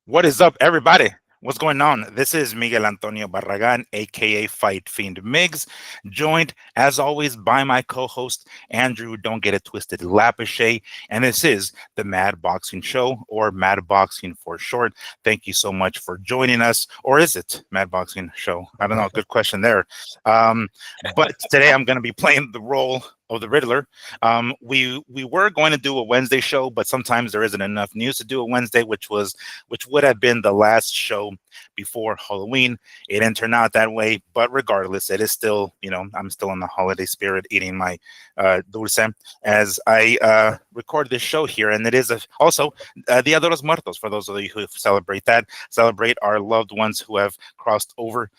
What is up, everybody? What's going on? This is Miguel Antonio Barragan, aka Fight Fiend Miggs, joined as always by my co-host Andrew. Don't get it twisted, Lapachet, and this is the Mad Boxing Show, or Mad Boxing for short. Thank you so much for joining us, or is it Mad Boxing Show? I don't know. Good question there. Um, but today I'm going to be playing the role of the Riddler. We were going to do a Wednesday show, but sometimes there isn't enough news to do a Wednesday, which would have been the last show before Halloween. It didn't turn out that way, but regardless, it is still, I'm still in the holiday spirit, eating my dulce as I record this show here, and it is also Dia de los Muertos for those of you who celebrate our loved ones who have crossed over.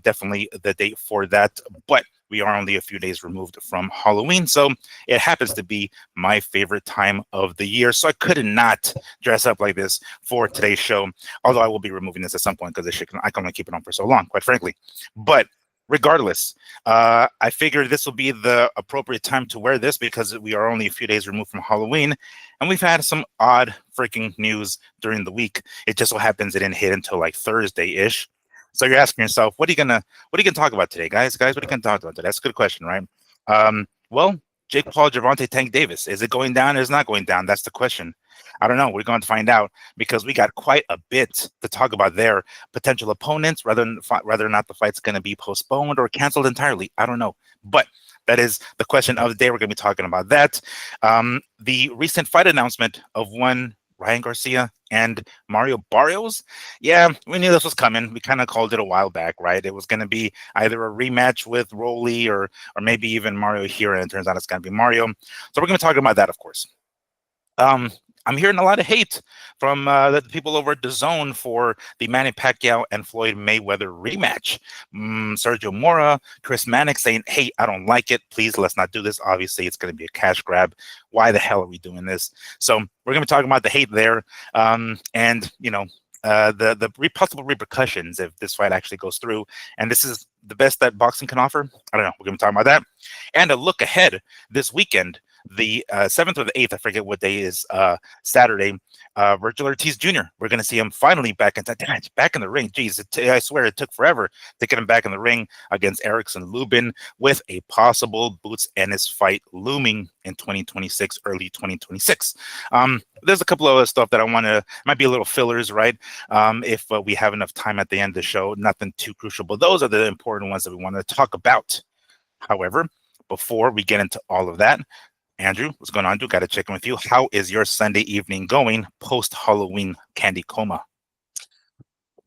Definitely the date for that, but we are only a few days removed from Halloween, so it happens to be my favorite time of the year. So I could not dress up like this for today's show, although I will be removing this at some point because I can only keep it on for so long, quite frankly. But regardless, I figured this will be the appropriate time to wear this because we are only a few days removed from Halloween, and we've had some odd freaking news during the week. It just so happens it didn't hit until like Thursday-ish. So you're asking yourself, what are you gonna talk about today, guys? What are you gonna talk about today? That's a good question, right? Well, Jake Paul, Gervonta, Tank Davis. Is it going down or is it not going down? That's the question. I don't know. We're going to find out because we got quite a bit to talk about there. Potential opponents, whether or not the fight's going to be postponed or canceled entirely. I don't know. But that is the question of the day. We're going to be talking about that. The recent fight announcement of one Ryan Garcia and Mario Barrios. Yeah, we knew this was coming. We kind of called it a while back, right? It was going to be either a rematch with Rolly or maybe even Mario here, and it turns out it's going to be Mario. So we're going to talk about that, of course. I'm hearing a lot of hate from the people over at DAZN for the Manny Pacquiao and Floyd Mayweather rematch. Sergio Mora, Chris Mannix saying, hey, I don't like it. Please, let's not do this. Obviously, it's going to be a cash grab. Why the hell are we doing this? So we're going to be talking about the hate there. And, the possible repercussions if this fight actually goes through. And this is the best that boxing can offer. I don't know. We're going to be talking about that. And a look ahead this weekend. The 7th or the 8th, I forget what day is, Saturday, Virgil Ortiz Jr. We're going to see him finally back in the ring. Jeez, I swear it took forever to get him back in the ring against Erickson Lubin with a possible Boots Ennis fight looming in 2026, early 2026. There's a couple of other stuff that I want to, might be a little fillers, right? If we have enough time at the end of the show, nothing too crucial, but those are the important ones that we want to talk about. However, before we get into all of that, Andrew, what's going on, dude? Got to check in with you. How is your Sunday evening going post-Halloween candy coma?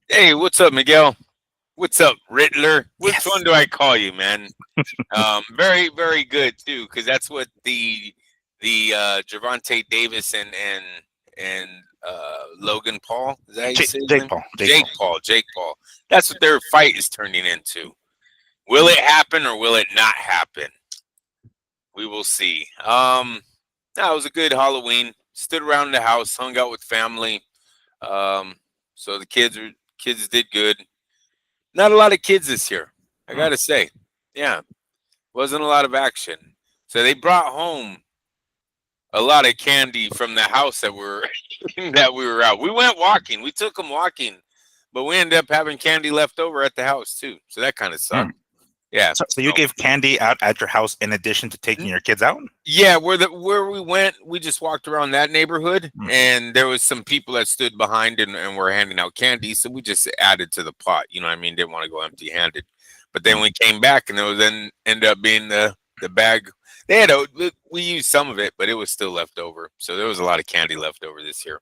Hey, what's up, Miguel? What's up, Riddler? Which one do I call you, man? Very, very good too, because that's what the Gervonta Davis and Logan Paul. Is that how you say his name? Jake Paul. That's what their fight is turning into. Will it happen or will it not happen? We will see. It was a good Halloween. Stood around the house, hung out with family. So the kids did good. Not a lot of kids this year, I gotta say. Yeah, wasn't a lot of action. So they brought home a lot of candy from the house that we were out. We went walking. We took them walking, but we ended up having candy left over at the house too. So that kind of sucked. Yeah. So you gave candy out at your house in addition to taking your kids out? Yeah, where we went, we just walked around that neighborhood, and there was some people that stood behind and were handing out candy, so we just added to the pot. You know what I mean? Didn't want to go empty-handed. But then we came back, and then ended up being the bag. We used some of it, but it was still left over. So there was a lot of candy left over this year.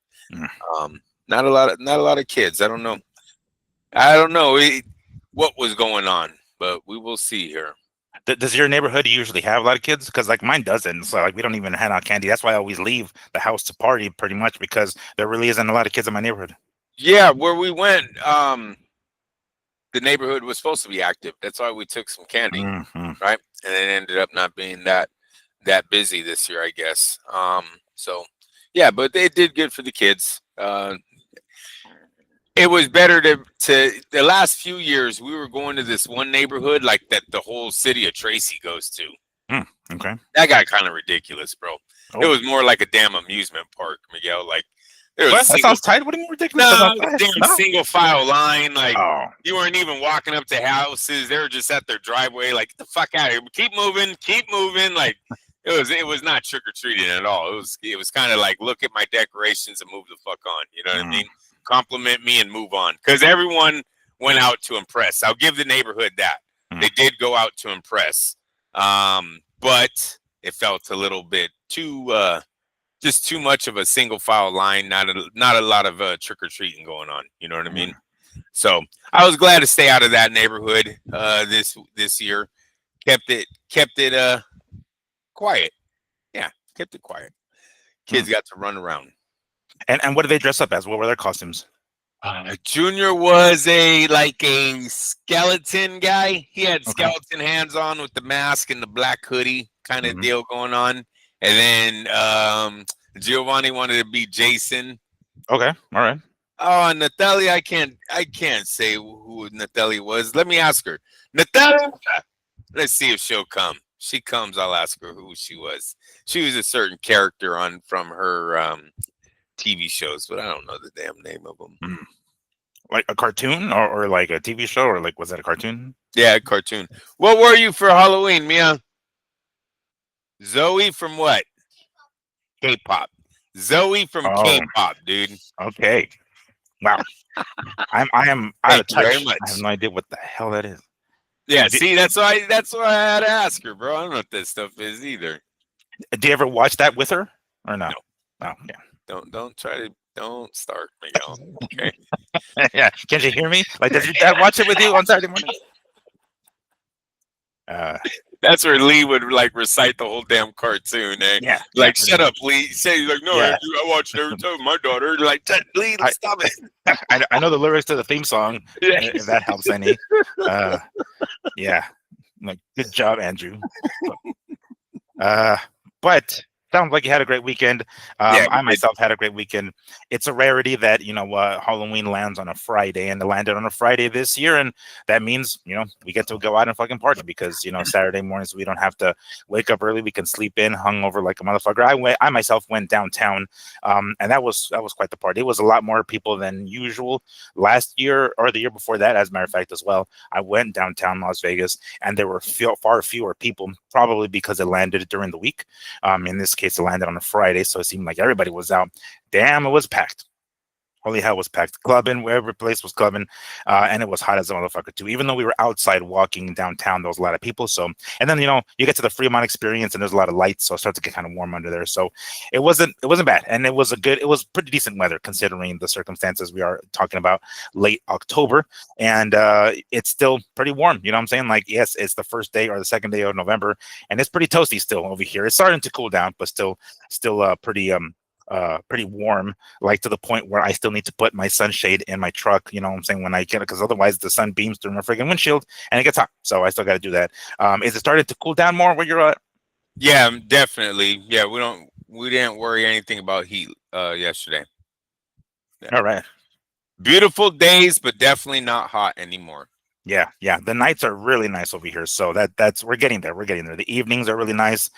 Not a lot of kids. I don't know what was going on. But we will see here. Does your neighborhood usually have a lot of kids? Because like mine doesn't. So like we don't even hand out candy. That's why I always leave the house to party pretty much because there really isn't a lot of kids in my neighborhood. Yeah, where we went, the neighborhood was supposed to be active. That's why we took some candy, right? And it ended up not being that busy this year, I guess. So yeah, but they did good for the kids. It was better to the last few years we were going to this one neighborhood like that the whole city of Tracy goes to. Okay. That got kind of ridiculous, bro. It was more like a damn amusement park, Miguel. Like There was What? That single, sounds tight. What do you mean ridiculous? That no, sounds tight. damn No. single file line. Like Oh. you weren't even walking up to houses. They were just at their driveway. Like, get the fuck out of here. Keep moving. Keep moving. Like it was not trick or treating at all. It was kind of like, look at my decorations and move the fuck on. You know what I mean? Compliment me and move on. Because everyone went out to impress. I'll give the neighborhood that. They did go out to impress. But it felt a little bit too just too much of a single file line, not a lot of trick or treating going on. You know what I mean? So I was glad to stay out of that neighborhood this year. Kept it quiet. Yeah, kept it quiet. Kids got to run around. And what did they dress up as? What were their costumes? Junior was a skeleton guy. He had skeleton hands on with the mask and the black hoodie kind of deal going on. And then Giovanni wanted to be Jason. Okay, all right. Oh, Natalia, I can't say who Natalia was. Let me ask her. Natalia, let's see if she'll come. She comes, I'll ask her who she was. She was a certain character from her TV shows, but I don't know the damn name of them. Like a cartoon or like a TV show, or like, was that a cartoon? Yeah, a cartoon. What were you for Halloween, Mia? Zoe from what? K-pop. Zoe from K-pop, dude. Okay. Wow. I am out of touch. Very much. I have no idea what the hell that is. Yeah, see, that's why I had to ask her, bro. I don't know what this stuff is either. Do you ever watch that with her or no? No. Oh, yeah. Don't start, Miguel. Okay. Yeah. Can't you hear me? Like, does your dad watch it with you on Saturday morning? That's where Lee would like recite the whole damn cartoon, eh? Yeah. Like, shut up, Lee. Say like, no, Yeah. I watched it every time. My daughter, like, Lee, stop it. I know the lyrics to the theme song. Yeah. If that helps any. Yeah. Like, good job, Andrew. But sounds like you had a great weekend. I myself had a great weekend. It's a rarity that, Halloween lands on a Friday, and it landed on a Friday this year. And that means, we get to go out and fucking party because, Saturday mornings, we don't have to wake up early. We can sleep in, hungover like a motherfucker. I myself went downtown, and that was quite the party. It was a lot more people than usual last year or the year before that, as a matter of fact, as well. I went downtown Las Vegas, and there were far fewer people, probably because it landed during the week. In this case, it landed on a Friday, so it seemed like everybody was out. Damn, it was packed. Holy hell, was packed. Clubbing, wherever place was clubbing, and it was hot as a motherfucker too. Even though we were outside walking downtown, there was a lot of people. So, and then you get to the Fremont Experience, and there's a lot of lights, so it starts to get kind of warm under there. So, it wasn't bad, and it was pretty decent weather considering the circumstances. We are talking about late October, and it's still pretty warm. You know what I'm saying? Like, yes, it's the first day or the second day of November, and it's pretty toasty still over here. It's starting to cool down, but still pretty warm, like to the point where I still need to put my sunshade in my truck, you know what I'm saying, when I get it, because otherwise the sun beams through my freaking windshield and it gets hot. So I still got to do that. Is it started to cool down more where you're at? Yeah, definitely. Yeah, we didn't worry anything about heat yesterday. Yeah. All right. Beautiful days, but definitely not hot anymore. Yeah. The nights are really nice over here. So we're getting there. The evenings are really nice.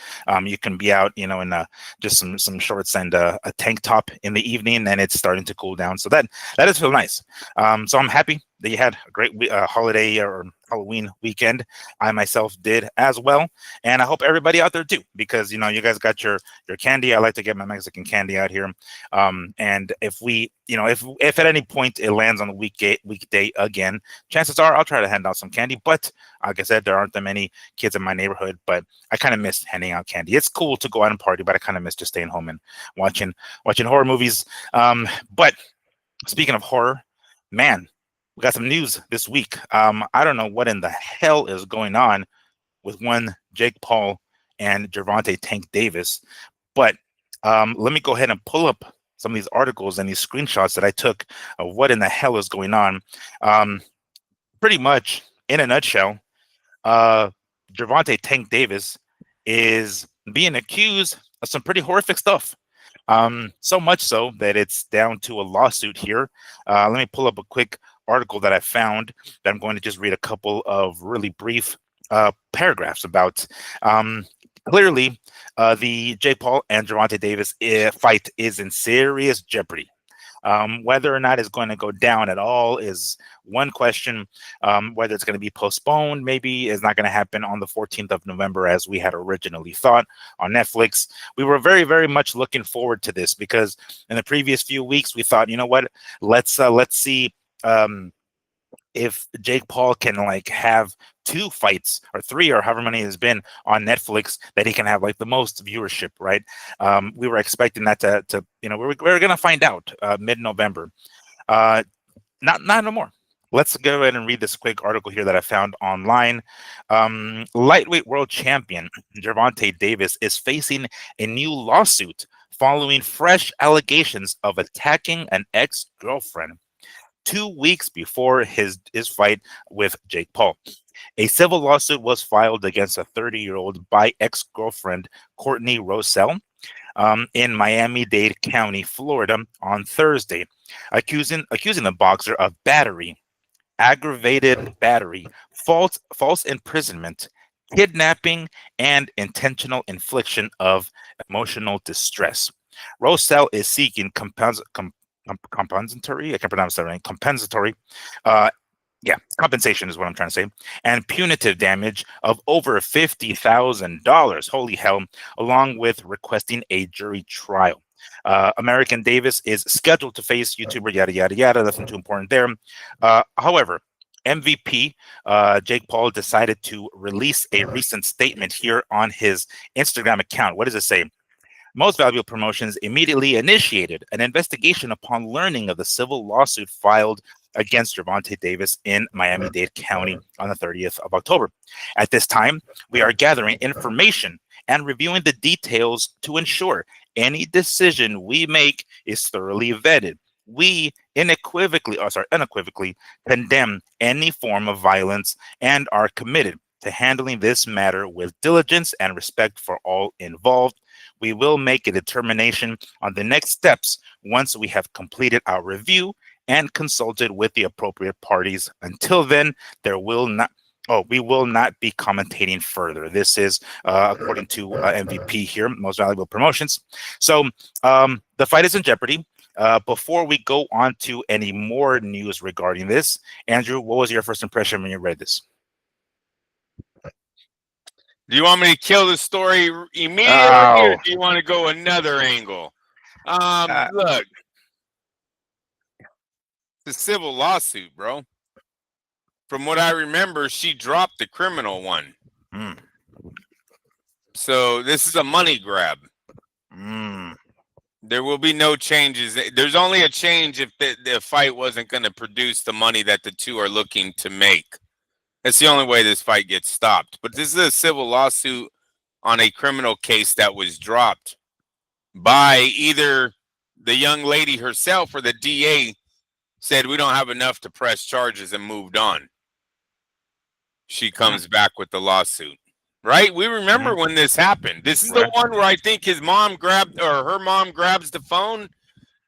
You can be out, in just some shorts and a tank top in the evening, and it's starting to cool down. So that is feel nice. So I'm happy that you had a great holiday or Halloween weekend. I myself did as well, and I hope everybody out there too, because you guys got your candy. I like to get my Mexican candy out here. And if we, if at any point it lands on a weekday again, chances are I'll try to hand out some candy. But like I said, there aren't that many kids in my neighborhood, but I kind of miss handing out candy. It's cool to go out and party, but I kind of miss just staying home and watching horror movies. But speaking of horror, man, we got some news this week. I don't know what in the hell is going on with one Jake Paul and Gervonta Tank Davis, but let me go ahead and pull up some of these articles and these screenshots that I took of what in the hell is going on. Pretty much, in a nutshell, Gervonta Tank Davis is being accused of some pretty horrific stuff. So much so that it's down to a lawsuit here. Let me pull up a quick article that I found that I'm going to just read a couple of really brief paragraphs about. Clearly, the Jake Paul and Gervonta Davis fight is in serious jeopardy. Whether or not it's going to go down at all is one question. Whether it's going to be postponed, maybe is not going to happen on the 14th of November as we had originally thought on Netflix. We were very, very much looking forward to this because in the previous few weeks we thought, you know what, let's see. If Jake Paul can like have two fights or three or however many has been on Netflix, that he can have like the most viewership, right? We were expecting that to we were gonna find out mid-November. Uh, not no more. Let's go ahead and read this quick article here that I found online. Lightweight world champion Gervonta Davis is facing a new lawsuit following fresh allegations of attacking an ex-girlfriend 2 weeks before his fight with Jake Paul. A civil lawsuit was filed against a 30-year-old by ex-girlfriend Courtney Roselle in Miami-Dade County, Florida, on Thursday, accusing the boxer of battery, aggravated battery, false imprisonment, kidnapping, and intentional infliction of emotional distress. Roselle is seeking compensatory. I can't pronounce that right. Compensatory. Uh, yeah, compensation is what I'm trying to say, and punitive damage of over $50,000. Holy hell! Along with requesting a jury trial. American Davis is scheduled to face YouTuber yada yada yada. Nothing too important there. However, MVP Jake Paul decided to release a recent statement here on his Instagram account. What does it say? Most Valuable Promotions immediately initiated an investigation upon learning of the civil lawsuit filed against Gervonta Davis in Miami-Dade County on the 30th of October. At this time, we are gathering information and reviewing the details to ensure any decision we make is thoroughly vetted. We unequivocally condemn any form of violence and are committed to handling this matter with diligence and respect for all involved. We will make a determination on the next steps once we have completed our review and consulted with the appropriate parties. Until then, we will not be commentating further. This is according to MVP here, Most Valuable Promotions. So the fight is in jeopardy. Before we go on to any more news regarding this, Andrew, what was your first impression when you read this? Do you want me to kill the story immediately, or do you want to go another angle? Look, it's a civil lawsuit, bro. From what I remember, she dropped the criminal one. So this is a money grab. There will be no changes. There's only a change if the fight wasn't going to produce the money that the two are looking to make. That's the only way this fight gets stopped. But this is a civil lawsuit on a criminal case that was dropped by either the young lady herself or the DA said we don't have enough to press charges and moved on. She comes back with the lawsuit. Right? We remember when this happened. This is the one where I think her mom grabs the phone.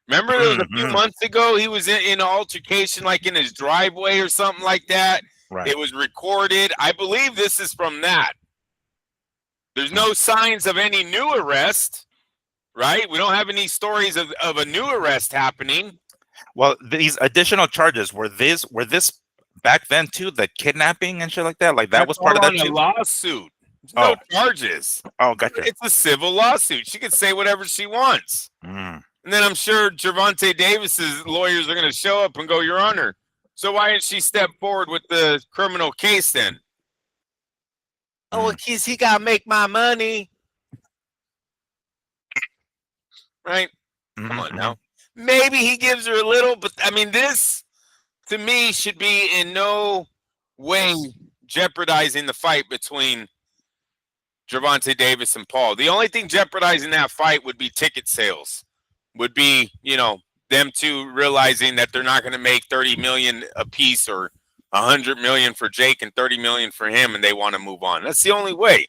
Remember there was a few months ago he was in an altercation like in his driveway or something like that. Right. It was recorded. I believe this is from that. There's no signs of any new arrest, right? We don't have any stories of a new arrest happening. Well, these additional charges were this back then too, the kidnapping and shit like that. Like that was part of that too. Lawsuit. There's no charges. Oh, gotcha. It's a civil lawsuit. She can say whatever she wants. And then I'm sure Gervonta Davis's lawyers are going to show up and go, Your Honor, so why didn't she step forward with the criminal case then? Oh, because he got to make my money. Right? Come on now. Maybe he gives her a little, but I mean, this to me should be in no way jeopardizing the fight between Gervonta Davis and Paul. The only thing jeopardizing that fight would be ticket sales, would be, them two realizing that they're not going to make 30 million a piece or 100 million for Jake and 30 million for him, and they want to move on. That's the only way,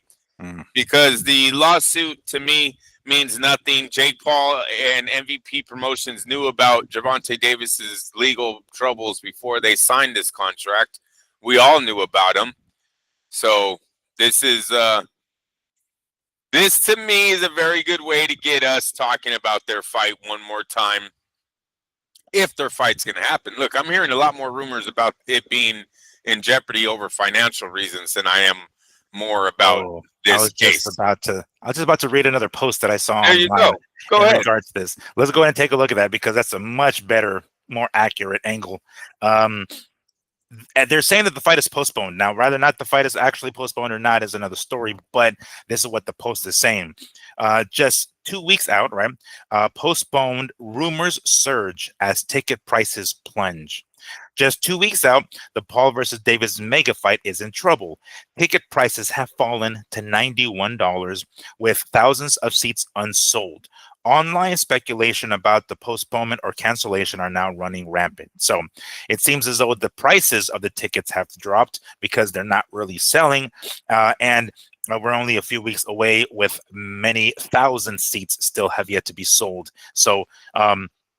because the lawsuit to me means nothing. Jake Paul and MVP Promotions knew about Gervonta Davis's legal troubles before they signed this contract. We all knew about him. So this to me is a very good way to get us talking about their fight one more time. if their fight's going to happen. Look, I'm hearing a lot more rumors about it being in jeopardy over financial reasons than I am more about Oh, this case. I was just about to read another post that I saw There you online go. Go in ahead. regards to this. Let's go ahead and take a look at that because that's a much better, more accurate angle. And they're saying that the fight is postponed. Now, whether or not the fight is actually postponed or not is another story, but this is what the post is saying. Just 2 weeks out, right? Postponed, rumors surge as ticket prices plunge. Just 2 weeks out, the Paul versus Davis mega fight is in trouble. Ticket prices have fallen to $91, with thousands of seats unsold. Online speculation about the postponement or cancellation are now running rampant. So it seems as though the prices of the tickets have dropped because they're not really selling. And we're only a few weeks away with many thousand seats still have yet to be sold. So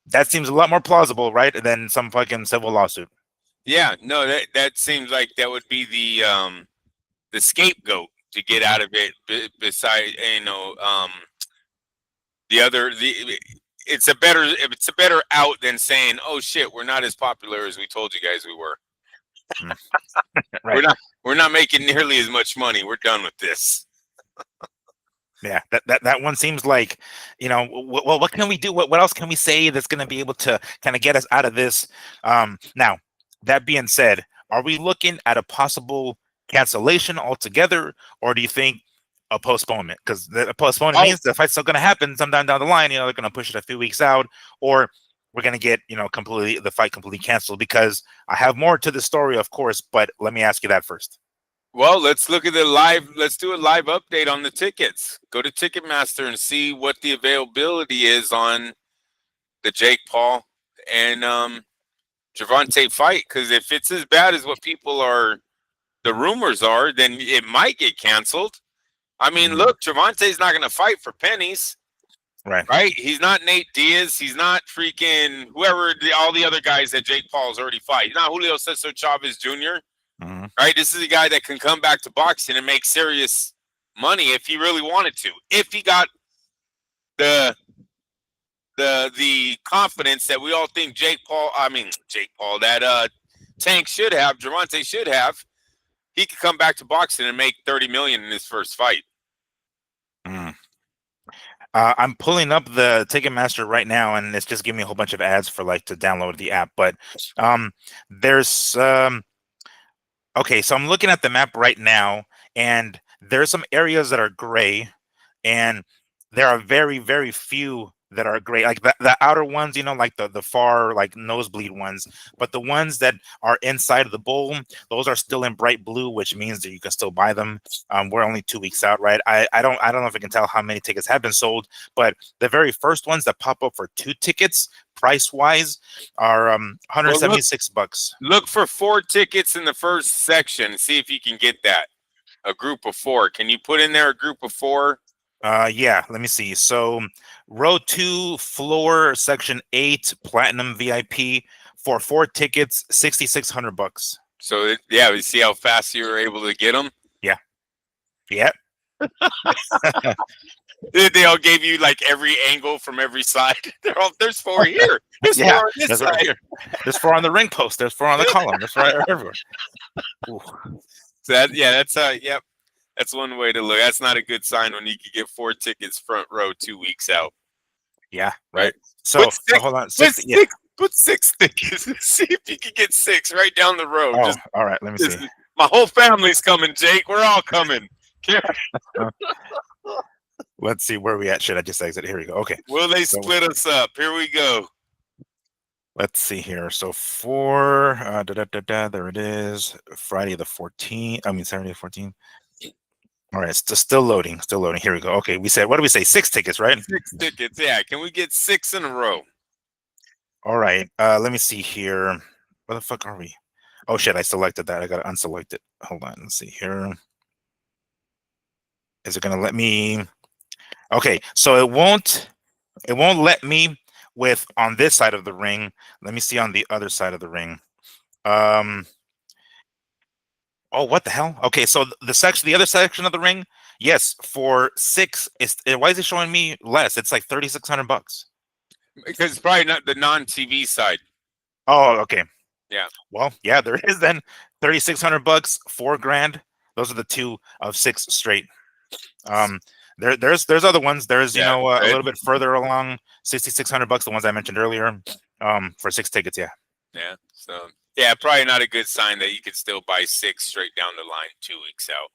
that seems a lot more plausible, right, than some fucking civil lawsuit. Yeah, no, that seems like that would be the scapegoat to get out of it. Besides, it's a better out than saying, "Oh shit, we're not as popular as we told you guys we were." Right. We're not making nearly as much money. We're done with this. Yeah, that one seems like, well, what can we do? What else can we say that's going to be able to kind of get us out of this? Now, that being said, are we looking at a possible cancellation altogether, or do you think a postponement? Because the postponement means the fight's still going to happen sometime down the line. They're going to push it a few weeks out, or we're going to get the fight completely canceled. Because I have more to the story, of course, but let me ask you that first. Well, let's look at let's do a live update on the tickets. Go to Ticketmaster and see what the availability is on the Jake Paul and Gervonta fight. Because if it's as bad as what the rumors are, then it might get canceled. I mean, look, Gervonta's not going to fight for pennies. Right? He's not Nate Diaz. He's not freaking all the other guys that Jake Paul's already fought. He's not Julio Cesar Chavez Jr. Right? This is a guy that can come back to boxing and make serious money if he really wanted to. If he got the confidence that we all think that Tank should have, Gervonta should have, he could come back to boxing and make $30 million in his first fight. I'm pulling up the Ticketmaster right now, and it's just giving me a whole bunch of ads for to download the app. But there's okay, so I'm looking at the map right now, and there's some areas that are gray, and there are very, very few that are gray, like the outer ones, like the far nosebleed ones. But the ones that are inside of the bowl, those are still in bright blue, which means that you can still buy them. We're only 2 weeks out, right? I don't know if I can tell how many tickets have been sold, but the very first ones that pop up for 2 tickets, price wise, are $176. Look for 4 tickets in the first section. See if you can get that. A group of 4. Can you put in there a group of 4? Yeah, let me see. So row 2, floor section 8, platinum VIP for 4 tickets, $6,600. So yeah, we see how fast you were able to get them. Yeah. They all gave you every angle from every side. There's 4 here. There's 4 on this side. Right here. There's 4 on the ring post. There's 4 on the column. There's 4 everywhere. Ooh. So that's one way to look. That's not a good sign when you can get 4 tickets front row 2 weeks out. Yeah. Right. So hold on. Put 6 tickets. See if you can get 6 right down the road. Oh, all right. Let me see. My whole family's coming, Jake. We're all coming. Let's see where we at. Should I just exit? Here we go. Okay. Will they split us up? Here we go. Let's see here. So for there it is. Friday the 14th. I mean Saturday the 14th. All right, it's still loading. Still loading. Here we go. Okay, we said, what do we say? 6 tickets, right? 6 tickets. Yeah. Can we get 6 in a row? All right. Let me see here. Where the fuck are we? Oh shit! I selected that. I gotta unselect it. Hold on. Let's see here. Is it gonna let me? Okay, so it won't let me with on this side of the ring. Let me see on the other side of the ring. Oh, what the hell? Okay, so the other section of the ring, yes, for 6. Why is it showing me less? It's like $3,600. Because it's probably not the non-TV side. Oh, okay. Yeah. Well, yeah, there is then $3,600, $4,000. Those are the 2 of 6 straight. There's other ones. There's Yeah, a little bit further along, $6,600, the ones I mentioned earlier, for 6 tickets. Yeah. Yeah. So yeah, probably not a good sign that you could still buy 6 straight down the line 2 weeks out.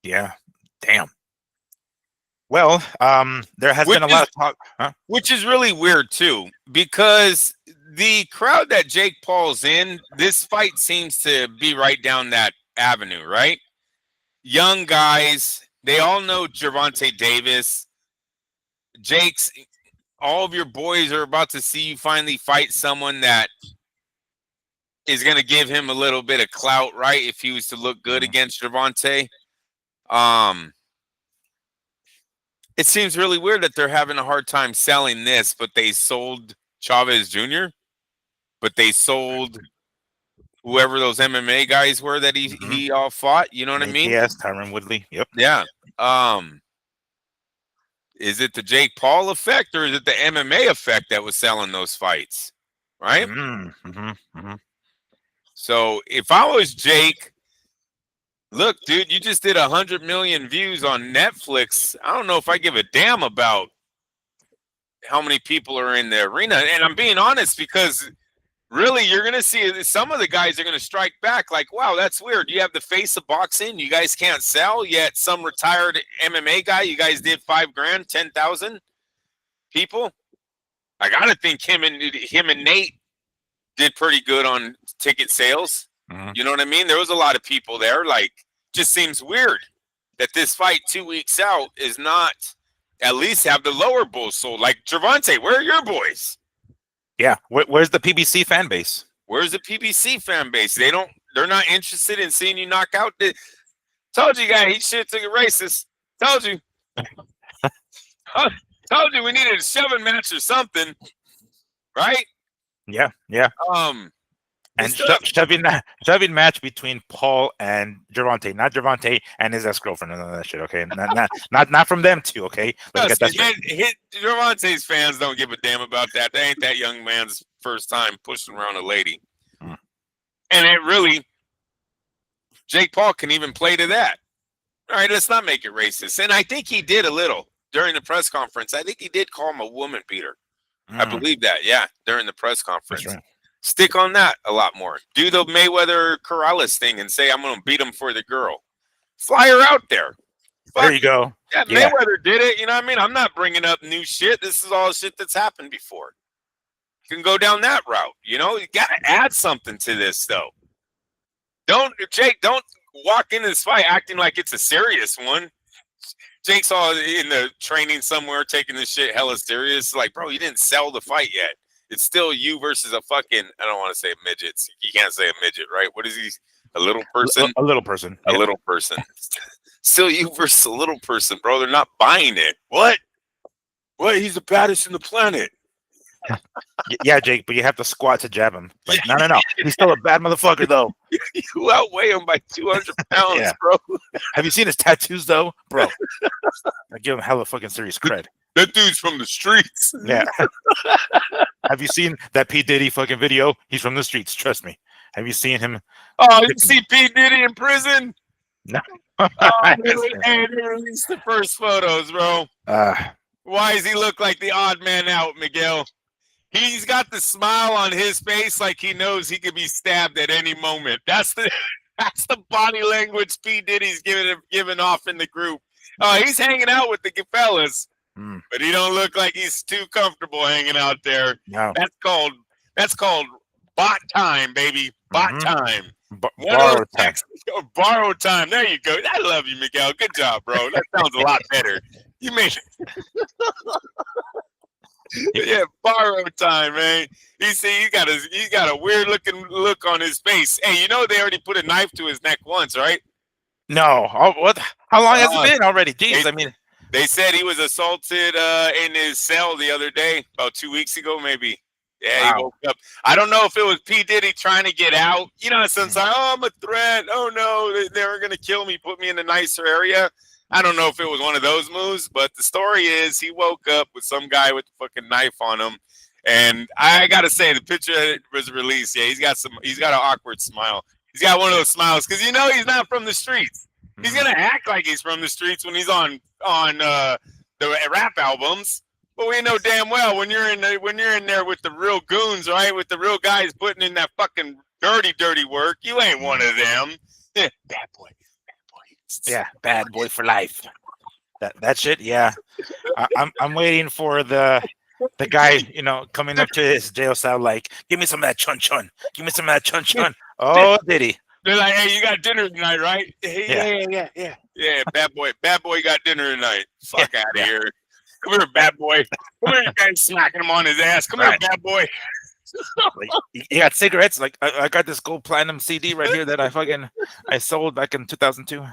Yeah. Damn. Well, there has been a lot of talk, huh? Which is really weird too, because the crowd that Jake Paul's in, this fight seems to be right down that avenue, right? Young guys, they all know Gervonta Davis. Jake's, all of your boys are about to see you finally fight someone that is going to give him a little bit of clout, right? If he was to look good against Gervonta. It seems really weird that they're having a hard time selling this, but they sold Chavez Jr., but they sold whoever those MMA guys were that he all fought. You know what I mean? Yes, Tyron Woodley. Yep. Yeah. Is it the Jake Paul effect or is it the MMA effect that was selling those fights? Right? So if I was Jake, look, dude, you just did 100 million views on Netflix. I don't know if I give a damn about how many people are in the arena. And I'm being honest because really you're going to see some of the guys are going to strike back like, wow, that's weird. You have the face of boxing. You guys can't sell, yet some retired MMA guy, you guys did $5,000, 10,000 people. I got to think him and Nate did pretty good on ticket sales. You know what I mean? There was a lot of people there. Like, just seems weird that this fight 2 weeks out is not at least have the lower bulls sold. Like, Gervonta, where are your boys? Yeah. Where's the PBC fan base? Where's the PBC fan base? They're not interested in seeing you knock out told you guys he should have took a racist. Told you. Told you we needed a shoving match or something. Right? Yeah. And shoving match between Paul and Gervonta, not Gervonta and his ex-girlfriend and all that shit. Okay, not from them two. Okay, let's get that Gervonta's fans don't give a damn about that. That ain't that young man's first time pushing around a lady, and it really, Jake Paul can even play to that. All right, let's not make it racist. And I think he did a little during the press conference. I think he did call him a woman beater. I believe that. Yeah, during the press conference. That's right. Stick on that a lot more. Do the Mayweather Corrales thing and say, I'm going to beat him for the girl. Fly her out there. There you go. Yeah, Mayweather did it. You know what I mean? I'm not bringing up new shit. This is all shit that's happened before. You can go down that route. You know, you got to add something to this, though. Jake, don't walk into this fight acting like it's a serious one. Jake's all in the training somewhere taking this shit hella serious. Like, bro, you didn't sell the fight yet. It's still you versus a fucking, I don't want to say midgets. You can't say a midget, right? What is he? A little person? A little person. A little person. Still you versus a little person, bro. They're not buying it. What? He's the baddest in the planet. Yeah, Jake, but you have to squat to jab him. Like, no. He's still a bad motherfucker, though. You outweigh him by 200 pounds, bro. Have you seen his tattoos, though? Bro. I give him hella fucking serious cred. That dude's from the streets. Yeah. Have you seen that P. Diddy fucking video? He's from the streets, trust me. Have you seen him? Oh, you see P. Diddy in prison? No. They released the first photos, bro. Why does he look like the odd man out, Miguel? He's got the smile on his face like he knows he could be stabbed at any moment. That's the body language P. Diddy's giving off in the group. Oh, he's hanging out with the fellas. But he don't look like he's too comfortable hanging out there. No. That's called bot time, baby. Bot time. Borrow time. Borrow time. There you go. I love you, Miguel. Good job, bro. That sounds a lot better. You made it. Yeah, borrow time, man. He got a weird looking look on his face. Hey, you know they already put a knife to his neck once, right? No. Oh, what? How long has it been already? Jeez, They said he was assaulted in his cell the other day, about 2 weeks ago, maybe. Yeah, He woke up. I don't know if it was P. Diddy trying to get out. You know, since I'm a threat. Oh, no, they were going to kill me, put me in a nicer area. I don't know if it was one of those moves, but the story is he woke up with some guy with a fucking knife on him. And I gotta say, the picture that was released, yeah, he's got an awkward smile. He's got one of those smiles because he's not from the streets. He's gonna act like he's from the streets when he's on the rap albums. But we know damn well when you're in there with the real goons, right? With the real guys putting in that fucking dirty work, you ain't one of them. Yeah, bad boy. Yeah, bad boy for life. That shit. Yeah, I'm waiting for the guy, coming up to his jail cell like, give me some of that chun chun. Give me some of that chun chun. Oh, did he? They're like, hey, you got dinner tonight, right? Hey, Yeah. Yeah, bad boy got dinner tonight. Fuck out of here. Come here, bad boy. Come here, guys smacking him on his ass. Come here, bad boy. Like, you got cigarettes? Like, I got this gold platinum CD right here that I sold back in 2002.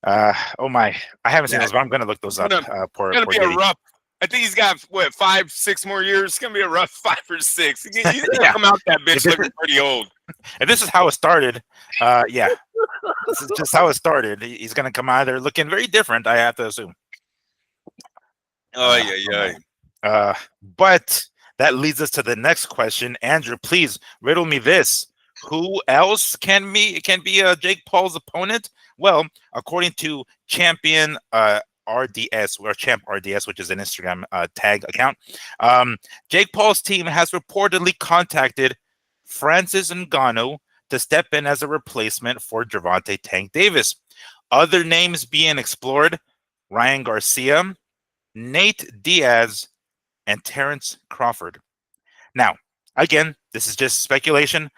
Oh my! I haven't seen those, but I'm gonna look those up. It's gonna be a rough. I think he's got 5, 6 more years. It's gonna be a rough 5 or 6. He's gonna come out that bitch looking pretty old. And this is how it started. Yeah, this is just how it started. He's gonna come out there looking very different. I have to assume. Oh yeah. But that leads us to the next question. Andrew, please riddle me this. Who else can be Jake Paul's opponent? Well, according to Champion RDS, or Champ RDS, which is an Instagram tag account, Jake Paul's team has reportedly contacted Francis Ngannou to step in as a replacement for Gervonta Tank Davis. Other names being explored: Ryan Garcia, Nate Diaz, and Terrence Crawford. Now, again, this is just speculation.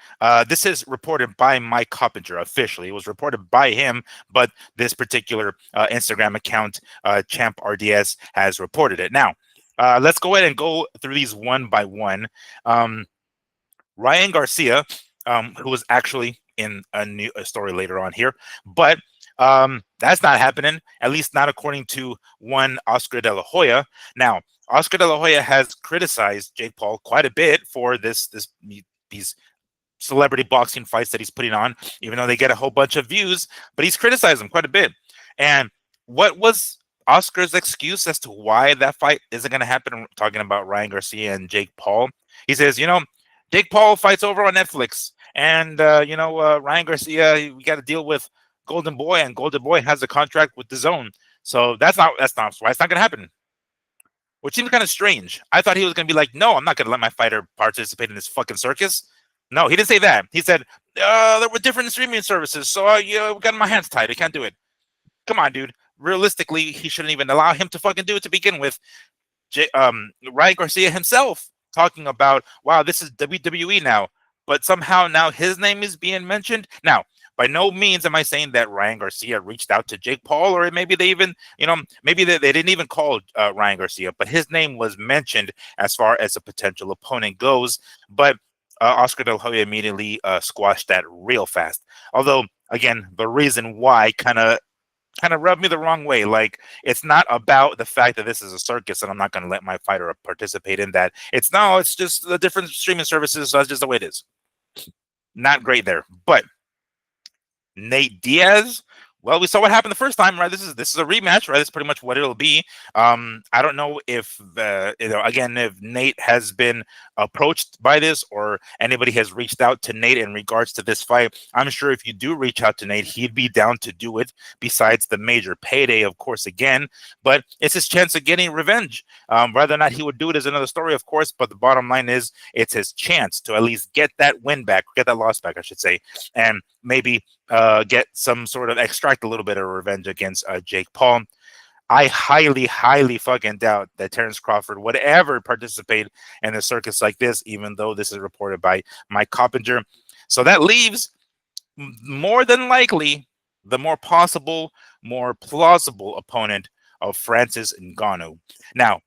This is reported by Mike Coppinger officially. It was reported by him, but this particular Instagram account, Champ RDS, has reported it. Now, let's go ahead and go through these one by one. Ryan Garcia, who was actually in a story later on here, but that's not happening, at least not according to one Oscar De La Hoya. Now, Oscar De La Hoya has criticized Jake Paul quite a bit for these celebrity boxing fights that he's putting on, even though they get a whole bunch of views, but he's criticized him quite a bit. And what was Oscar's excuse as to why that fight isn't going to happen? I'm talking about Ryan Garcia and Jake Paul. He says, Jake Paul fights over on Netflix, and Ryan Garcia, we got to deal with Golden Boy, and Golden Boy has a contract with DAZN, so that's not why it's not going to happen. Which seems kind of strange. I thought he was going to be like, no, I'm not going to let my fighter participate in this fucking circus. No, he didn't say that. He said, there were different streaming services, so we got my hands tied. I can't do it. Come on, dude. Realistically, he shouldn't even allow him to fucking do it to begin with. Ryan Garcia himself talking about, wow, this is WWE now, but somehow now his name is being mentioned. Now, by no means am I saying that Ryan Garcia reached out to Jake Paul, or maybe they even, maybe they didn't even call Ryan Garcia, but his name was mentioned as far as a potential opponent goes. But Oscar De La Hoya immediately squashed that real fast. Although, again, the reason why kind of rubbed me the wrong way. Like, it's not about the fact that this is a circus and I'm not going to let my fighter participate in that. It's just the different streaming services. So that's just the way it is. Not great there, but Nate Diaz, well, we saw what happened the first time, right? This is a rematch, right? That's pretty much what it'll be. I don't know if again, if Nate has been approached by this or anybody has reached out to Nate in regards to this fight. I'm sure if you do reach out to Nate, he'd be down to do it, besides the major payday, of course, again. But it's his chance of getting revenge. Whether or not he would do it is another story, of course, but the bottom line is it's his chance to at least get that win back, get that loss back, I should say, and maybe get some sort of extract a little bit of revenge against Jake Paul. I highly, highly fucking doubt that Terrence Crawford would ever participate in a circus like this, even though this is reported by Mike Coppinger. So that leaves, more than likely, the more possible, more plausible opponent of Francis Ngannou. Now,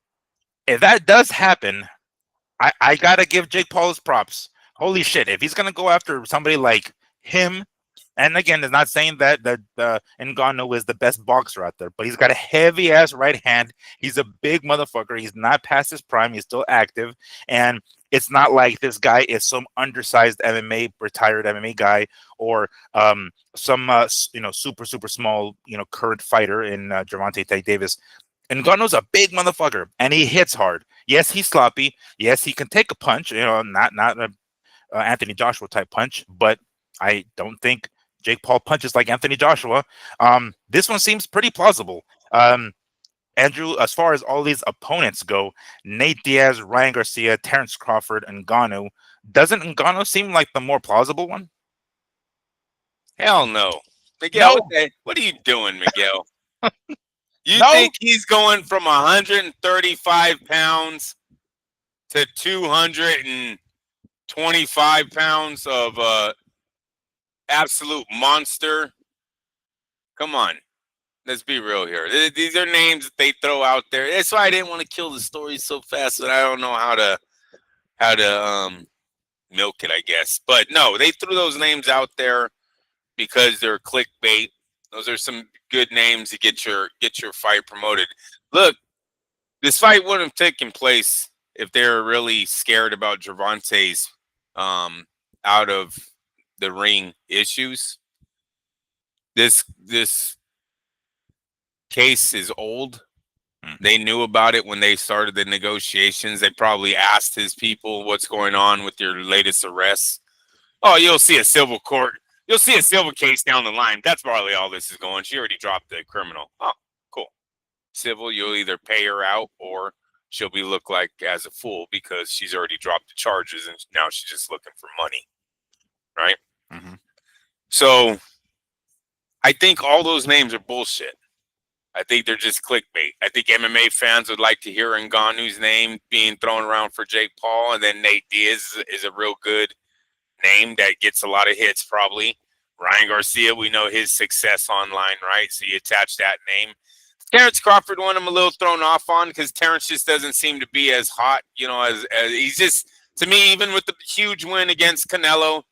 if that does happen, I gotta give Jake Paul his props. Holy shit, if he's gonna go after somebody like him, and again, it's not saying that Ngannou is the best boxer out there, but he's got a heavy ass right hand. He's a big motherfucker. He's not past his prime. He's still active. And It's not like this guy is some undersized MMA retired MMA guy, or some super small current fighter in Gervonta Tank Davis. Ngannou's a big motherfucker, and he hits hard. Yes, he's sloppy. Yes, he can take a punch. Not a Anthony Joshua type punch, but I don't think Jake Paul punches like Anthony Joshua. This one seems pretty plausible. Andrew, as far as all these opponents go, Nate Diaz, Ryan Garcia, Terrence Crawford, and Ngannou, doesn't Ngannou seem like the more plausible one? Hell no. Miguel, No, what are you doing, Miguel? You no. think he's going from 135 pounds to 225 pounds of absolute monster? Come on. Let's be real here. These are names that they throw out there. That's why I didn't want to kill the story so fast that I don't know how to milk it, I guess. But no, they threw those names out there because they're clickbait. Those are some good names to get your fight promoted. Look, this fight wouldn't have taken place if they were really scared about Gervonta's out of the ring issues. This case is old. They knew about it when they started the negotiations. They probably asked his people, what's going on with your latest arrests? Oh, you'll see a civil court. You'll see a civil case down the line. That's probably all this is going. She already dropped the criminal. Oh, cool. Civil, you'll either pay her out or she'll be looked like as a fool because she's already dropped the charges and now she's just looking for money. Right? Mm-hmm. So I think all those names are bullshit. I think they're just clickbait. I think MMA fans would like to hear Ngannou's name being thrown around for Jake Paul, and then Nate Diaz is a real good name that gets a lot of hits probably. Ryan Garcia, we know his success online, right? So you attach that name. Terrence Crawford one I'm a little thrown off on because Terrence just doesn't seem to be as hot, as he's just, to me, even with the huge win against Canelo,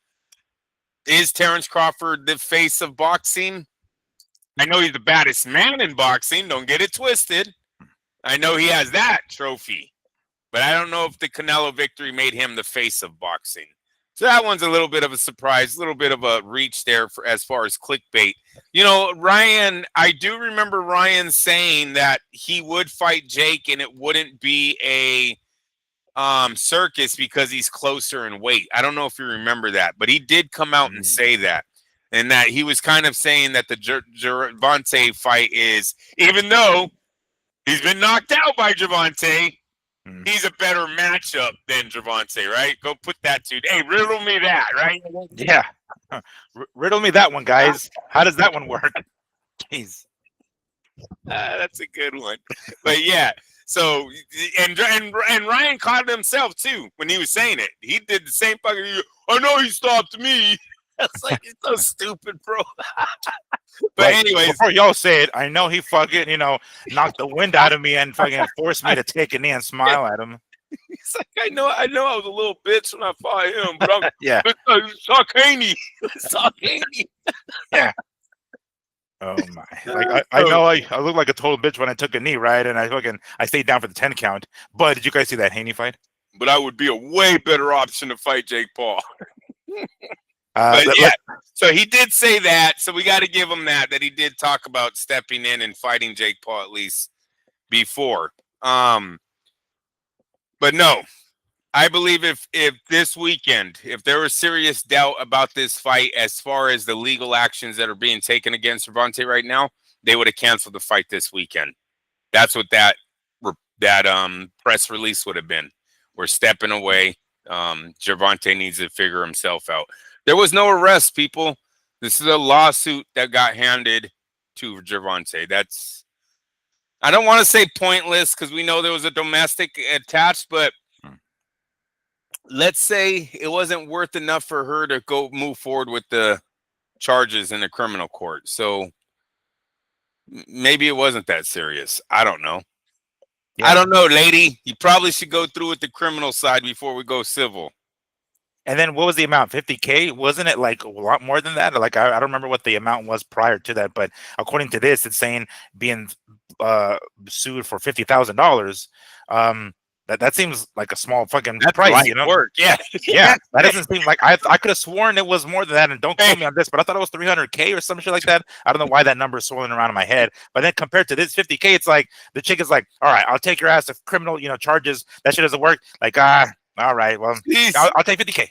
is Terrence Crawford the face of boxing? I know he's the baddest man in boxing. Don't get it twisted. I know he has that trophy. But I don't know if the Canelo victory made him the face of boxing. So that one's a little bit of a surprise, a little bit of a reach there for as far as clickbait. Ryan, I do remember Ryan saying that he would fight Jake and it wouldn't be a circus because he's closer in weight. I don't know if you remember that, but he did come out and say that. And that he was kind of saying that the Gervonta fight is, even though he's been knocked out by Gervonta, he's a better matchup than Gervonta, right? Go put that to, hey, riddle me that, right? Yeah. Riddle me that one, guys. How does that one work? Jeez. That's a good one. But yeah, so, and Ryan caught himself too when he was saying it. He did the same fucking, I know he stopped me. It's like, it's so stupid, bro. But anyways, before y'all say it, I know he fucking, knocked the wind out of me and fucking forced me to take a knee and smile at him. He's like, I know I was a little bitch when I fought him, but I'm yeah. Sock Haney. Yeah. Oh my! Like I know I look like a total bitch when I took a knee, right? And I stayed down for the 10 count. But did you guys see that Haney fight? But I would be a way better option to fight Jake Paul. But yeah, so he did say that. So we got to give him that he did talk about stepping in and fighting Jake Paul at least before. But no, I believe if this weekend, if there was serious doubt about this fight as far as the legal actions that are being taken against Gervonta right now, they would have canceled the fight this weekend. That's what that press release would have been. We're stepping away. Gervonta needs to figure himself out. There was no arrest, people. This is a lawsuit that got handed to Gervonta. That's, I don't want to say pointless because we know there was a domestic attached, but let's say it wasn't worth enough for her to go move forward with the charges in the criminal court. So maybe it wasn't that serious. I don't know. Yeah. I don't know, lady. You probably should go through with the criminal side before we go civil. And then what was the amount? $50K? Wasn't it like a lot more than that? Like I don't remember what the amount was prior to that, but according to this, it's saying being sued for $50,000. That seems like a small fucking That's price, light you know? work. Yeah. Yeah, that doesn't seem like I could have sworn it was more than that, and don't quote me on this, but I thought it was 300K or some shit like that. I don't know why that number is swirling around in my head, but then compared to this 50K, it's like the chick is like, all right, I'll take your ass to criminal, charges. That shit doesn't work. Like, all right, well, I'll take 50K.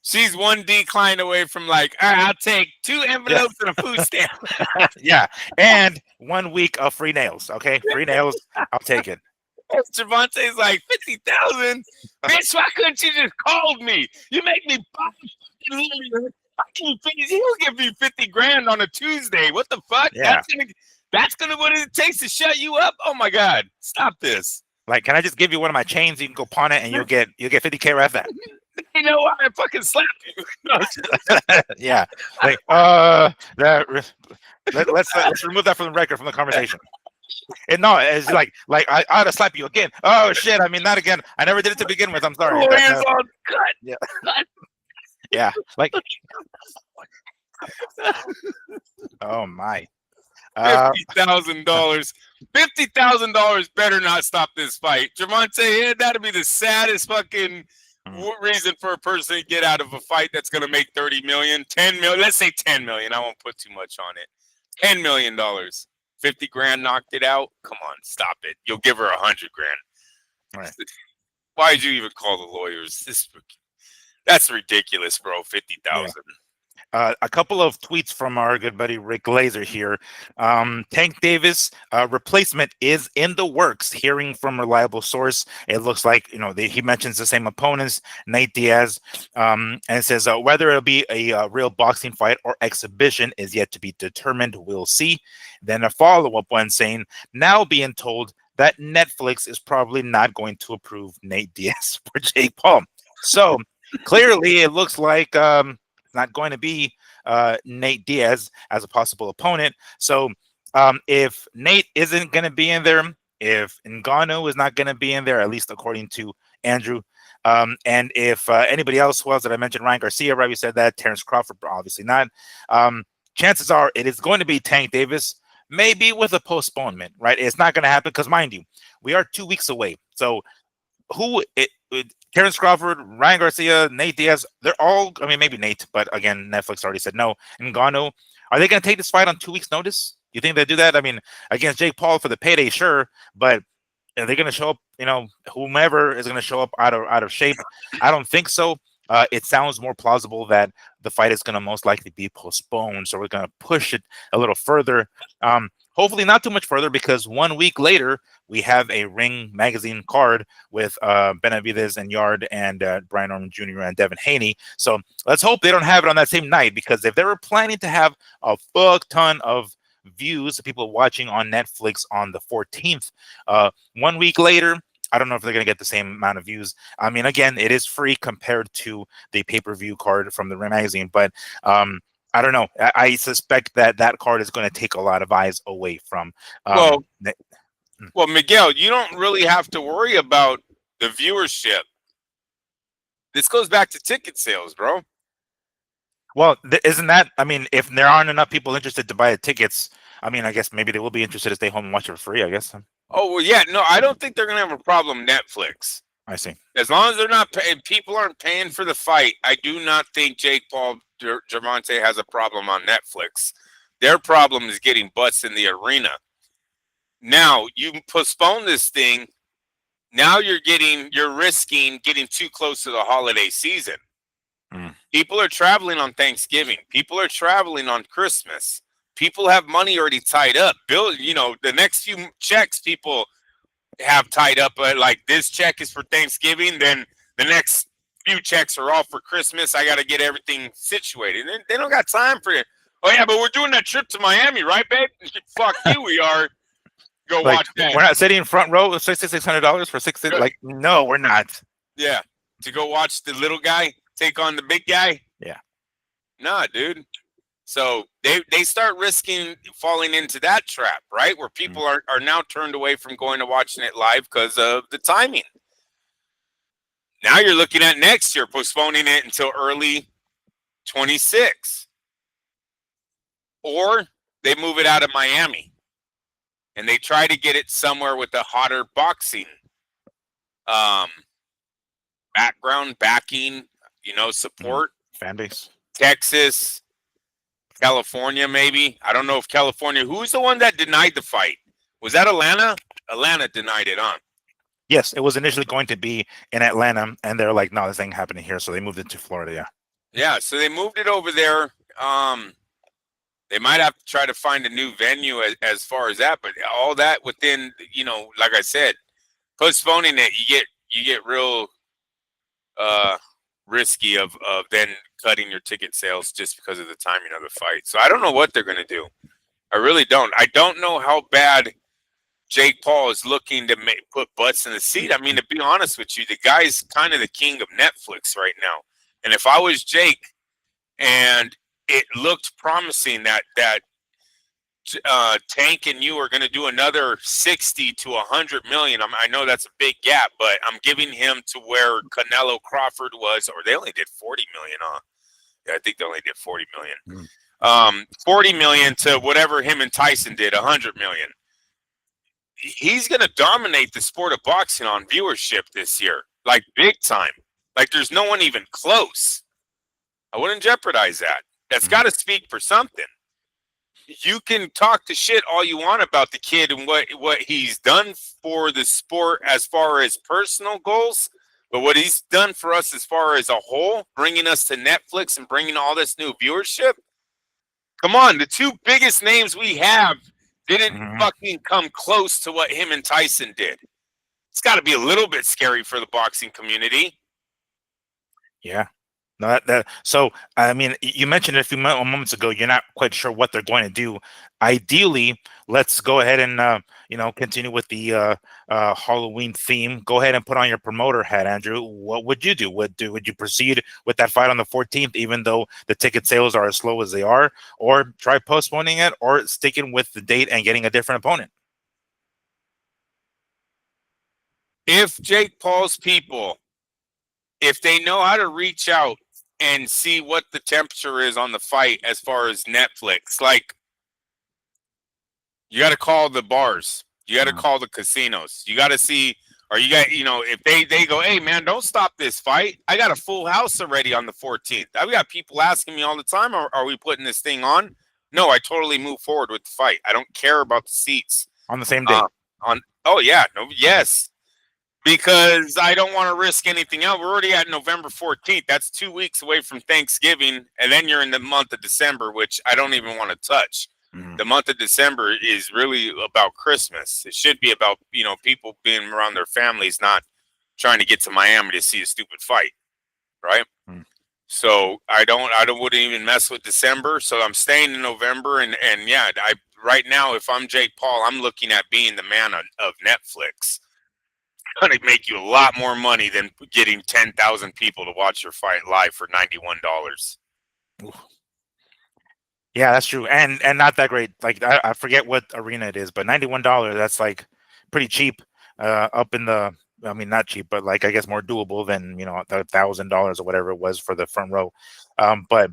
She's one decline away from like, all right, I'll take 2 envelopes and a food stamp. Yeah, and 1 week of free nails. Okay, free nails. I'll take it. Gervonta's like 50,000. Bitch, why couldn't you just called me? You make me buy he'll give you 50 grand on a Tuesday. What the fuck? Yeah. That's gonna what it takes to shut you up. Oh my god, stop this. Like, can I just give you one of my chains? You can go pawn it, and you'll get 50K right at that. You know why I fucking slap you? Yeah. Like, let's remove that from the record, from the conversation. And no, it's like I ought to slap you again. Oh shit! I mean, not again. I never did it to begin with. I'm sorry. Lawyers all cut. Yeah. Cut. Yeah. Like. Oh my. $50,000. $50,000 better not stop this fight. Gervonta, that'd be the saddest fucking reason for a person to get out of a fight that's gonna make 30 million, 10 million. Let's say 10 million. I won't put too much on it. $10 million. 50 grand knocked it out. Come on, stop it. You'll give her 100 grand. Right. Why'd you even call the lawyers? That's ridiculous, bro. 50,000. A couple of tweets from our good buddy Rick Glazer here. Tank Davis replacement is in the works. Hearing from reliable source, it looks like he mentions the same opponents, Nate Diaz, and it says whether it'll be a real boxing fight or exhibition is yet to be determined. We'll see. Then a follow-up one saying now being told that Netflix is probably not going to approve Nate Diaz for Jake Paul. So clearly, it looks like not going to be Nate Diaz as a possible opponent. So if Nate isn't going to be in there, if Ngannou is not going to be in there, at least according to Andrew, and if anybody else was that I mentioned, Ryan Garcia, right? We said that. Terrence Crawford, obviously not. Chances are it is going to be Tank Davis, maybe with a postponement, right? It's not going to happen because, mind you, we are 2 weeks away. So Terrence Crawford, Ryan Garcia, Nate Diaz, they're all, I mean, maybe Nate, but again, Netflix already said no. Ngannou, are they going to take this fight on 2 weeks' notice? You think they do that? I mean, against Jake Paul for the payday, sure, but are they going to show up, whomever is going to show up out of shape? I don't think so. It sounds more plausible that the fight is going to most likely be postponed, so we're going to push it a little further. Hopefully not too much further, because 1 week later, we have a Ring Magazine card with Benavidez and Yard and Brian Norman Jr. and Devin Haney. So let's hope they don't have it on that same night, because if they were planning to have a fuck ton of views, people watching on Netflix on the 14th, 1 week later, I don't know if they're going to get the same amount of views. I mean, again, it is free compared to the pay-per-view card from the Ring Magazine, but I don't know. I suspect that card is going to take a lot of eyes away from. Well, Miguel, you don't really have to worry about the viewership. This goes back to ticket sales, bro. Well, isn't that? I mean, if there aren't enough people interested to buy the tickets, I mean, I guess maybe they will be interested to stay home and watch it for free, I guess. Oh, well, yeah. No, I don't think they're going to have a problem, Netflix. I see. As long as they're not paying, people aren't paying for the fight, I do not think Jake Paul Gervonta has a problem on Netflix. Their problem is getting butts in the arena. Now, you postpone this thing. Now you're risking getting too close to the holiday season. People are traveling on Thanksgiving. People are traveling on Christmas. People have money already tied up. The next few checks people have tied up, like this check is for Thanksgiving, then the next few checks are all for Christmas. I got to get everything situated. They don't got time for it. Oh, yeah, but we're doing that trip to Miami, right, babe? Fuck you, we are. Go watch that. We're not sitting in front row, $6,600 for 6. Like, no, we're not. Yeah, to go watch the little guy take on the big guy. Yeah. Nah, dude. So they start risking falling into that trap, right? Where people are now turned away from going to watching it live because of the timing. Now you're looking at next year, postponing it until early 26. Or they move it out of Miami and they try to get it somewhere with a hotter boxing um, background, backing, support. Fan base. Texas, California, maybe. I don't know if California. Who's the one that denied the fight? Was that Atlanta? Atlanta denied it, huh? Yes, it was initially going to be in Atlanta, and they're like, no, this ain't happening here, so they moved it to Florida. Yeah. Yeah, so they moved it over there. They might have to try to find a new venue as far as that, but all that within, like I said, postponing it, you get real risky of then cutting your ticket sales just because of the timing of the fight. So I don't know what they're going to do. I really don't. I don't know how bad Jake Paul is looking to put butts in the seat. I mean, to be honest with you, the guy's kind of the king of Netflix right now. And if I was Jake and it looked promising that Tank and you are going to do another 60 to 100 million. I know that's a big gap, but I'm giving him to where Canelo Crawford was, or they only did 40 million. Yeah, I think they only did 40 million. 40 million to whatever him and Tyson did, 100 million. He's going to dominate the sport of boxing on viewership this year, like big time. Like there's no one even close. I wouldn't jeopardize that. That's got to speak for something. You can talk to shit all you want about the kid and what he's done for the sport as far as personal goals, but what he's done for us as far as a whole, bringing us to Netflix and bringing all this new viewership. Come on, the two biggest names we have didn't fucking come close to what him and Tyson did. It's got to be a little bit scary for the boxing community. Yeah. No, so I mean, you mentioned it a few moments ago. You're not quite sure what they're going to do. Ideally, let's go ahead and continue with the Halloween theme. Go ahead and put on your promoter hat, Andrew. What would you do? Would you proceed with that fight on the 14th, even though the ticket sales are as slow as they are, or try postponing it, or sticking with the date and getting a different opponent? If Jake Paul's people, if they know how to reach out and see what the temperature is on the fight as far as Netflix, like you got to call the bars, you got to call the casinos, you got to see, or you got, if they go, hey man, don't stop this fight. I got a full house already on the 14th. I've got people asking me all the time, are we putting this thing on? No, I totally move forward with the fight. I don't care about the seats On the same day. Yes. Because I don't want to risk anything else. We're already at November 14th. That's 2 weeks away from Thanksgiving. And then you're in the month of December, which I don't even want to touch. The month of December is really about Christmas. It should be about, people being around their families, not trying to get to Miami to see a stupid fight. Right? So I wouldn't even mess with December. So I'm staying in November. And yeah, right now, if I'm Jake Paul, I'm looking at being the man of Netflix. Going to make you a lot more money than getting 10,000 people to watch your fight live for $91. Yeah, that's true, and not that great. Like I forget what arena it is, but $91. That's like pretty cheap. Up in the, I mean, not cheap, but like I guess more doable than the $1,000 or whatever it was for the front row. But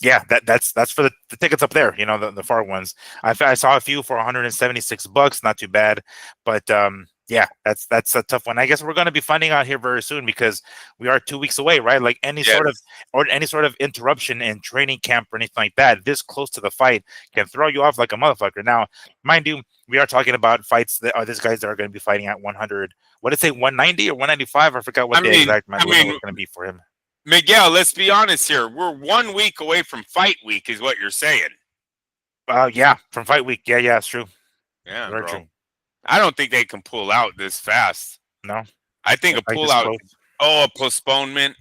yeah, that's for the tickets up there. The far ones. I saw a few for $176. Not too bad, but yeah, that's a tough one. I guess we're going to be finding out here very soon because we are 2 weeks away, right? Like any sort of interruption in training camp or anything like that, this close to the fight can throw you off like a motherfucker. Now, mind you, we are talking about fights that are these guys that are going to be fighting at 100. What did it say, 190 or 195? I forgot what the exact was going to be for him. Miguel, let's be honest here. We're 1 week away from fight week, is what you're saying. Yeah, from fight week. Yeah, it's true. Yeah, very bro. true. I don't think they can pull out this fast. No, I think a pull out. A postponement.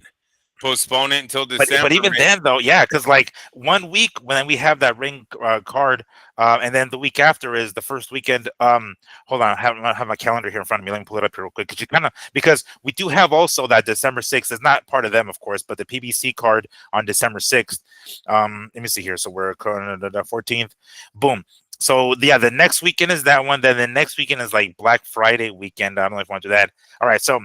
Postpone it until December. But even then, though, yeah, because like 1 week when we have that ring card, and then the week after is the first weekend. Hold on, I have my calendar here in front of me. Let me pull it up here real quick because we do have also that December 6th. It's not part of them, of course, but the PBC card on December 6th. Let me see here. So we're the 14th. Boom. So yeah, the next weekend is that one. Then the next weekend is like Black Friday weekend. I don't know if I want to do that. All right. So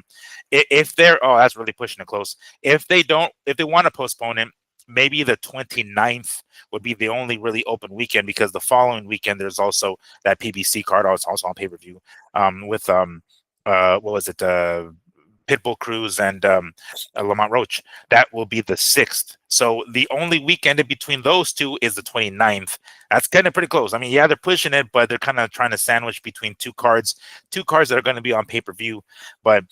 if they're, that's really pushing it close. If they want to postpone it, maybe the 29th would be the only really open weekend because the following weekend there's also that PBC card. Oh, it's also on pay-per-view with what was it? Pitbull Cruz and Lamont Roach. That will be the 6th. So the only weekend in between those two is the 29th. That's kind of pretty close. I mean, yeah, they're pushing it, but they're kind of trying to sandwich between two cards that are going to be on pay-per-view. But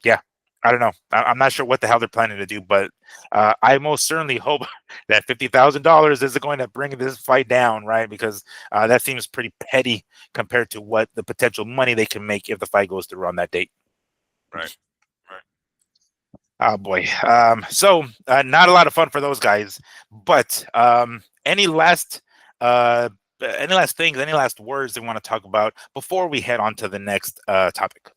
yeah, I don't know. I'm not sure what the hell they're planning to do, but I most certainly hope that $50,000 is going to bring this fight down, right? Because that seems pretty petty compared to what the potential money they can make if the fight goes through on that date. Right. Oh boy. So not a lot of fun for those guys. But any last things, any last words they want to talk about before we head on to the next topic?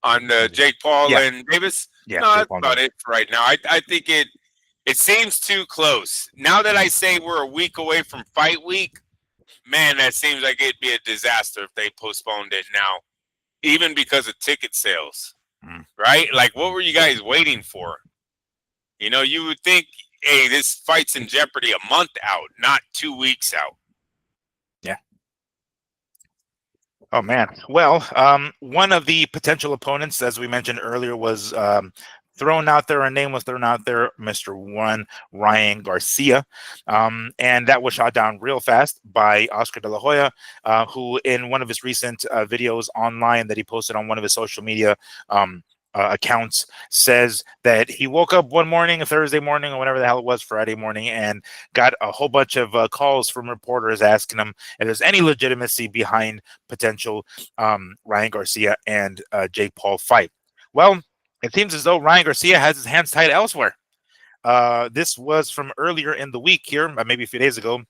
On Jake Paul and Davis? Yeah, no, that's about it for right now. I think it seems too close. Now that I say we're a week away from fight week, man, that seems like it'd be a disaster if they postponed it now, even because of ticket sales. Right? Like, what were you guys waiting for? You know, you would think, hey, this fight's in jeopardy a month out, not 2 weeks out. Yeah. Oh man. Well, one of the potential opponents, as we mentioned earlier, was thrown out there. A name was thrown out there, Mr. One Ryan Garcia, and that was shot down real fast by Oscar De La Hoya, who, in one of his recent videos online that he posted on one of his social media accounts, says that he woke up one morning, a Thursday morning or whatever the hell it was, Friday morning, and got a whole bunch of calls from reporters asking him if there's any legitimacy behind potential Ryan Garcia and Jake Paul fight. Well, it seems as though Ryan Garcia has his hands tied elsewhere. This was from earlier in the week here, maybe a few days ago.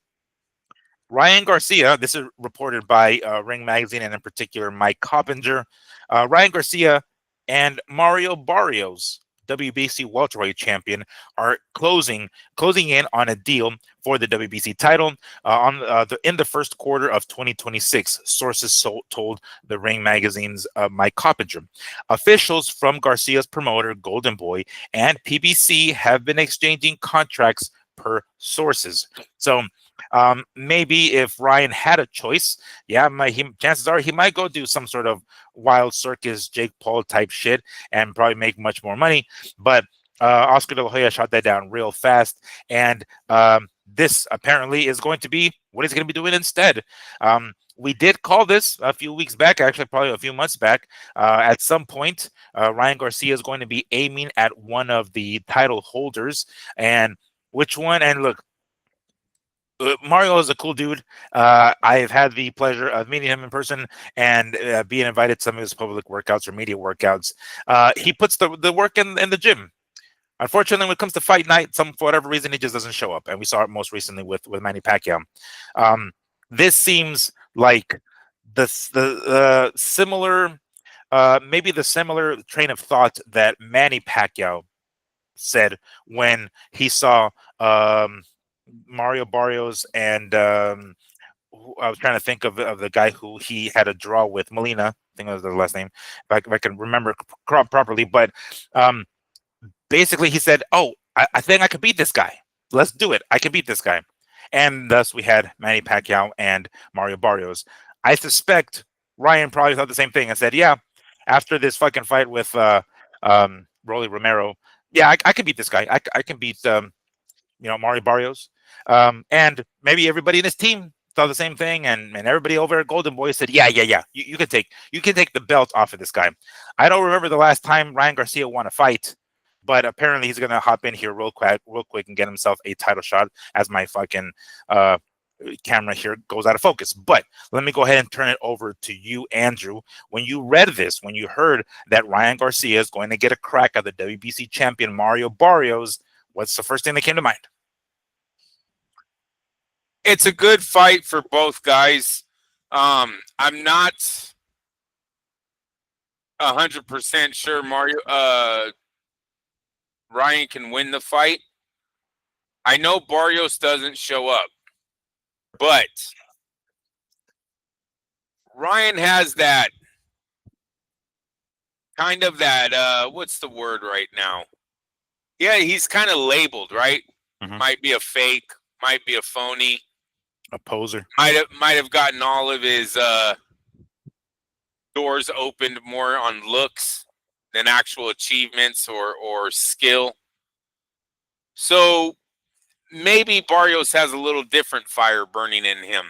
Ryan Garcia, this is reported by Ring Magazine and in particular Mike Coppinger. Ryan Garcia and Mario Barrios, WBC welterweight champion, are closing in on a deal for the WBC title in the first quarter of 2026. Sources told the Ring Magazine's Mike Coppinger. Officials from Garcia's promoter Golden Boy and PBC have been exchanging contracts per sources. So maybe if Ryan had a choice, chances are he might go do some sort of wild circus Jake Paul type shit and probably make much more money. But Oscar De La Hoya shot that down real fast, and this apparently is going to be what he's going to be doing instead. We did call this a few weeks back, actually probably a few months back. At some point, Ryan Garcia is going to be aiming at one of the title holders, and which one? And look, Mario is a cool dude. I've had the pleasure of meeting him in person and being invited to some of his public workouts or media workouts. He puts the work in the gym. Unfortunately, when it comes to fight night, for whatever reason, he just doesn't show up. And we saw it most recently with Manny Pacquiao. This seems like the similar, maybe the similar train of thought that Manny Pacquiao said when he saw Mario Barrios and I was trying to think of the guy who he had a draw with, Molina. I think that was the last name, if I can remember properly. But basically, he said, "Oh, I think I could beat this guy. Let's do it. I can beat this guy." And thus, we had Manny Pacquiao and Mario Barrios. I suspect Ryan probably thought the same thing and said, "Yeah, after this fucking fight with Rolly Romero, yeah, I can beat this guy. I can beat Mario Barrios." And maybe everybody in his team thought the same thing, and everybody over at Golden Boy said, "Yeah, you can take the belt off of this guy." I don't remember the last time Ryan Garcia won a fight, but apparently he's gonna hop in here real quick and get himself a title shot as my fucking camera here goes out of focus. But let me go ahead and turn it over to you, Andrew. When you read this, when you heard that Ryan Garcia is going to get a crack at the WBC champion Mario Barrios, what's the first thing that came to mind? It's a good fight for both guys. I'm not 100% sure Ryan can win the fight. I know Barrios doesn't show up, but Ryan has that kind of what's the word right now? Yeah, he's kind of labeled, right? Mm-hmm. Might be a fake, might be a phony, a poser. Might have gotten all of his doors opened more on looks than actual achievements or skill. So maybe Barrios has a little different fire burning in him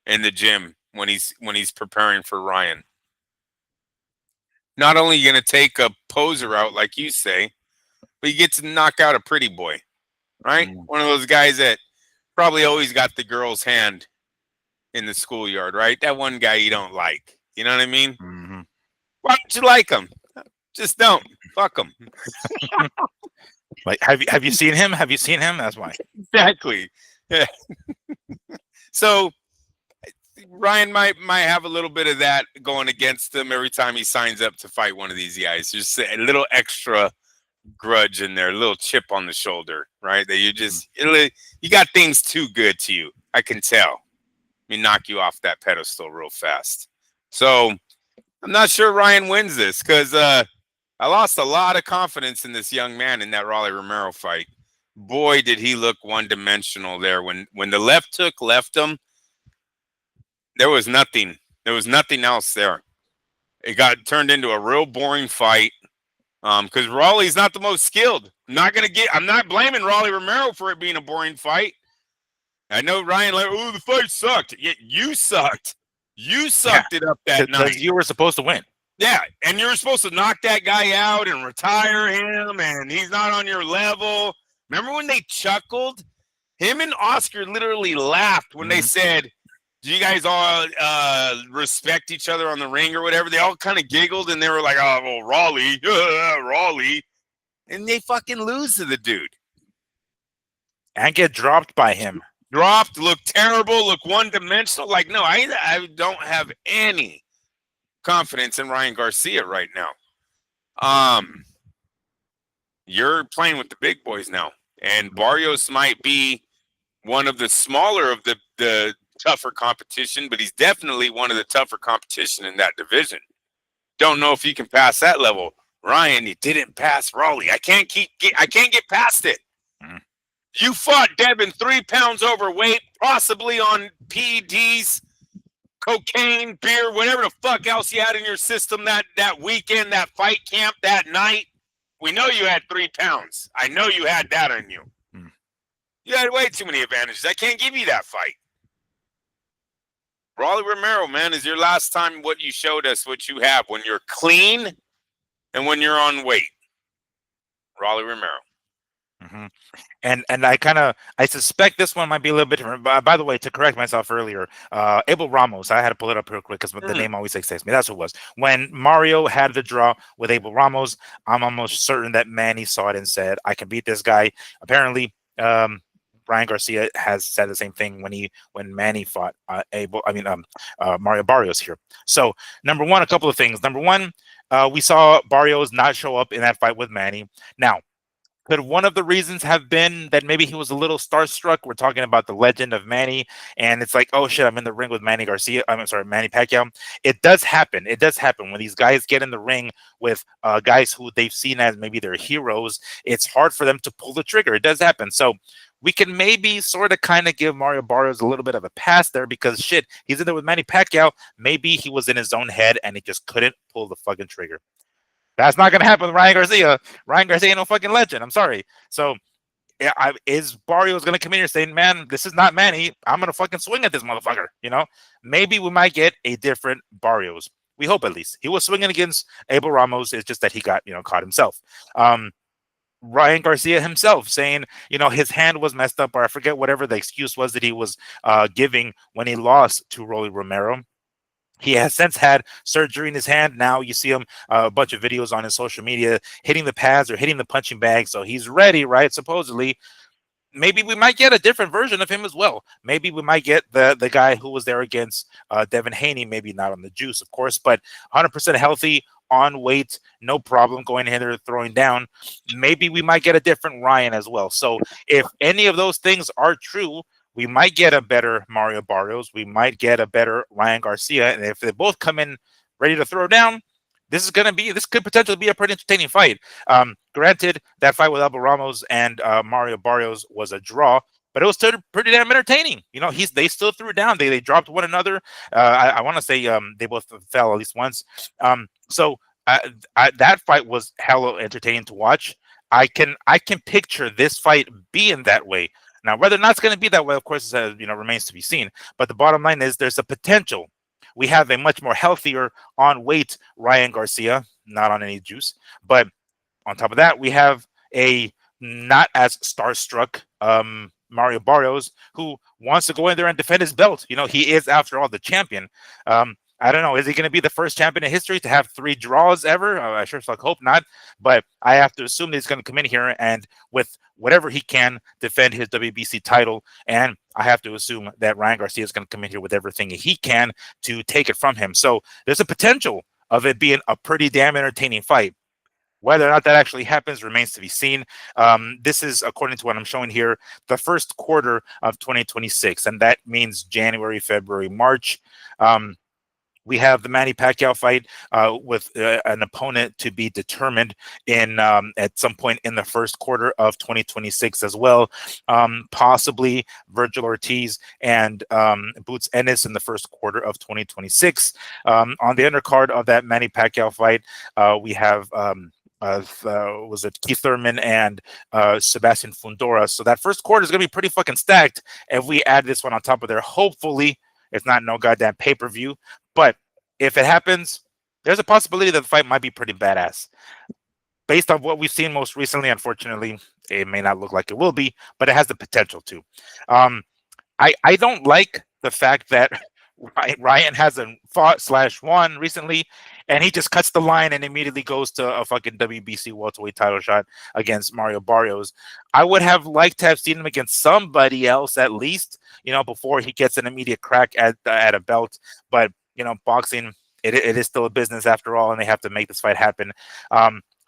in the gym when he's preparing for Ryan. Not only going to take a poser out, like you say, but he gets to knock out a pretty boy, right? One of those guys that probably always got the girl's hand in the schoolyard, right? That one guy you don't like. You know what I mean? Mm-hmm. Why don't you like him? Just don't. Fuck him. Like, have you seen him? Have you seen him? That's why. Exactly. Yeah. So Ryan might have a little bit of that going against him every time he signs up to fight one of these guys. Just a little extra grudge in there, a little chip on the shoulder, right? That you got things too good to you. I can tell. Let me knock you off that pedestal real fast. So I'm not sure Ryan wins this because I lost a lot of confidence in this young man in that Rolly Romero fight. Boy, did he look one-dimensional there. When the left hook left him, there was nothing. There was nothing else there. It got turned into a real boring fight because Rolly's not the most skilled. I'm not blaming Rolly Romero for it being a boring fight. I know Ryan, like, oh, the fight sucked. Yeah, you sucked. You sucked it up that night. You were supposed to win. Yeah, and you were supposed to knock that guy out and retire him, and he's not on your level. Remember when they chuckled? Him and Oscar literally laughed when they said, do you guys all respect each other on the ring or whatever? They all kind of giggled, and they were like, oh, well, Raleigh, Raleigh. And they fucking lose to the dude. And get dropped by him. Dropped, look terrible, look one-dimensional. Like, no, I don't have any confidence in Ryan Garcia right now. You're playing with the big boys now, and Barrios might be one of the smaller of the tougher competition, but he's definitely one of the tougher competition in that division. Don't know if you can pass that level. Ryan, you didn't pass Raleigh. I can't get past it. You fought Devin 3 pounds overweight, possibly on PEDs, cocaine, beer, whatever the fuck else you had in your system that weekend, that fight camp, that night. We know you had 3 pounds. I know you had that on you. You had way too many advantages. I can't give you that fight. Rolly Romero, man, is your last time what you showed us what you have when you're clean and when you're on weight. Rolly Romero. And I suspect this one might be a little bit different. By the way, to correct myself earlier, Abel Ramos, I had to pull it up real quick because the name always escapes me. That's who it was. When Mario had the draw with Abel Ramos, I'm almost certain that Manny saw it and said, I can beat this guy. Apparently, Ryan Garcia has said the same thing when Manny fought Mario Barrios here. So, number one, a couple of things. Number one, we saw Barrios not show up in that fight with Manny. Now, could one of the reasons have been that maybe he was a little starstruck? We're talking about the legend of Manny, and it's like, oh shit, I'm in the ring with Manny Pacquiao. It does happen. It does happen when these guys get in the ring with guys who they've seen as maybe their heroes. It's hard for them to pull the trigger. It does happen. So we can maybe sort of kind of give Mario Barrios a little bit of a pass there because shit, he's in there with Manny Pacquiao. Maybe he was in his own head and he just couldn't pull the fucking trigger. That's not going to happen with Ryan Garcia. Ryan Garcia ain't no fucking legend. I'm sorry. So is Barrios going to come in here saying, man, this is not Manny. I'm going to fucking swing at this motherfucker. You know, maybe we might get a different Barrios. We hope at least. He was swinging against Abel Ramos. It's just that he got, caught himself. Ryan Garcia himself saying, his hand was messed up, or I forget whatever the excuse was that he was giving when he lost to Rolly Romero. He has since had surgery in his hand. Now you see him a bunch of videos on his social media hitting the pads or hitting the punching bag. So he's ready, right? Supposedly. Maybe we might get a different version of him as well. Maybe we might get the guy who was there against Devin Haney. Maybe not on the juice, of course, but 100% healthy, on weight, no problem going ahead or throwing down. Maybe we might get a different Ryan as well. So if any of those things are true, we might get a better Mario Barrios. We might get a better Ryan Garcia. And if they both come in ready to throw down, this could potentially be a pretty entertaining fight. Granted, that fight with Abel Ramos and Mario Barrios was a draw, but it was still pretty damn entertaining. They still threw down. They dropped one another. I want to say they both fell at least once. So that fight was hella entertaining to watch. I can picture this fight being that way. Now, whether or not it's going to be that way, of course, remains to be seen. But the bottom line is there's a potential. We have a much more healthier on weight Ryan Garcia, not on any juice. But on top of that, we have a not as starstruck Mario Barrios, who wants to go in there and defend his belt. He is, after all, the champion. I don't know. Is he going to be the first champion in history to have 3 draws ever? I sure as fuck hope not. But I have to assume that he's going to come in here and with whatever he can defend his WBC title. And I have to assume that Ryan Garcia is going to come in here with everything he can to take it from him. So there's a potential of it being a pretty damn entertaining fight. Whether or not that actually happens remains to be seen. This is, according to what I'm showing here, the first quarter of 2026, and that means January, February, March. We have the Manny Pacquiao fight with an opponent to be determined in at some point in the first quarter of 2026 as well. Possibly Virgil Ortiz and Boots Ennis in the first quarter of 2026. On the undercard of that Manny Pacquiao fight, we have was it Keith Thurman and Sebastian Fundora. So that first quarter is going to be pretty fucking stacked if we add this one on top of there. Hopefully, it's not no goddamn pay-per-view. But if it happens, there's a possibility that the fight might be pretty badass. Based on what we've seen most recently, unfortunately, it may not look like it will be, but it has the potential to. I don't like the fact that Ryan hasn't fought/won recently, and he just cuts the line and immediately goes to a fucking WBC welterweight title shot against Mario Barrios. I would have liked to have seen him against somebody else at least, before he gets an immediate crack at a belt. But boxing, it is still a business after all, and they have to make this fight happen.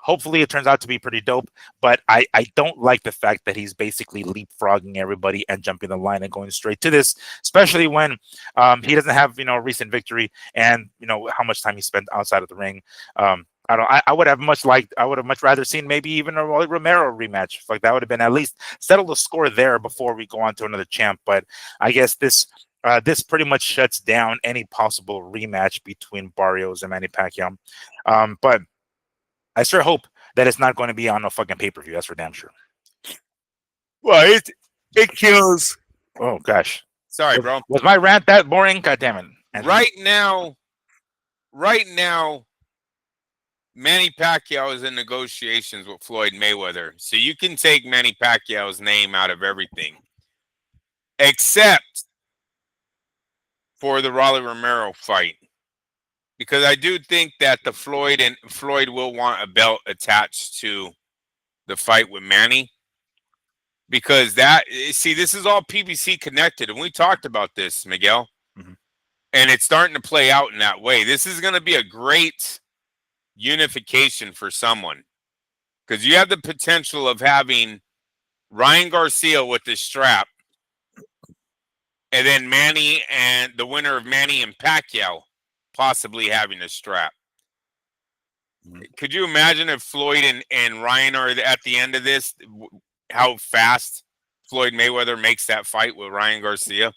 Hopefully it turns out to be pretty dope, but I don't like the fact that he's basically leapfrogging everybody and jumping the line and going straight to this, especially when he doesn't have, a recent victory and, how much time he spent outside of the ring. I would have much rather seen maybe even a Romero rematch. Like that would have been at least settle the score there before we go on to another champ. But I guess this pretty much shuts down any possible rematch between Barrios and Manny Pacquiao. But I sure hope that it's not going to be on a fucking pay-per-view. That's for damn sure. Well, it kills. Oh gosh. Sorry, bro. Was my rant that boring? God damn it. Andrew. Right now, Manny Pacquiao is in negotiations with Floyd Mayweather. So you can take Manny Pacquiao's name out of everything. Except for the Rolly Romero fight. Because I do think that Floyd will want a belt attached to the fight with Manny. Because this is all PBC connected. And we talked about this, Miguel. Mm-hmm. And it's starting to play out in that way. This is going to be a great unification for someone. Because you have the potential of having Ryan Garcia with this strap. And then Manny and the winner of Manny and Pacquiao possibly having a strap. Mm-hmm. Could you imagine if Floyd and Ryan are at the end of this, how fast Floyd Mayweather makes that fight with Ryan Garcia?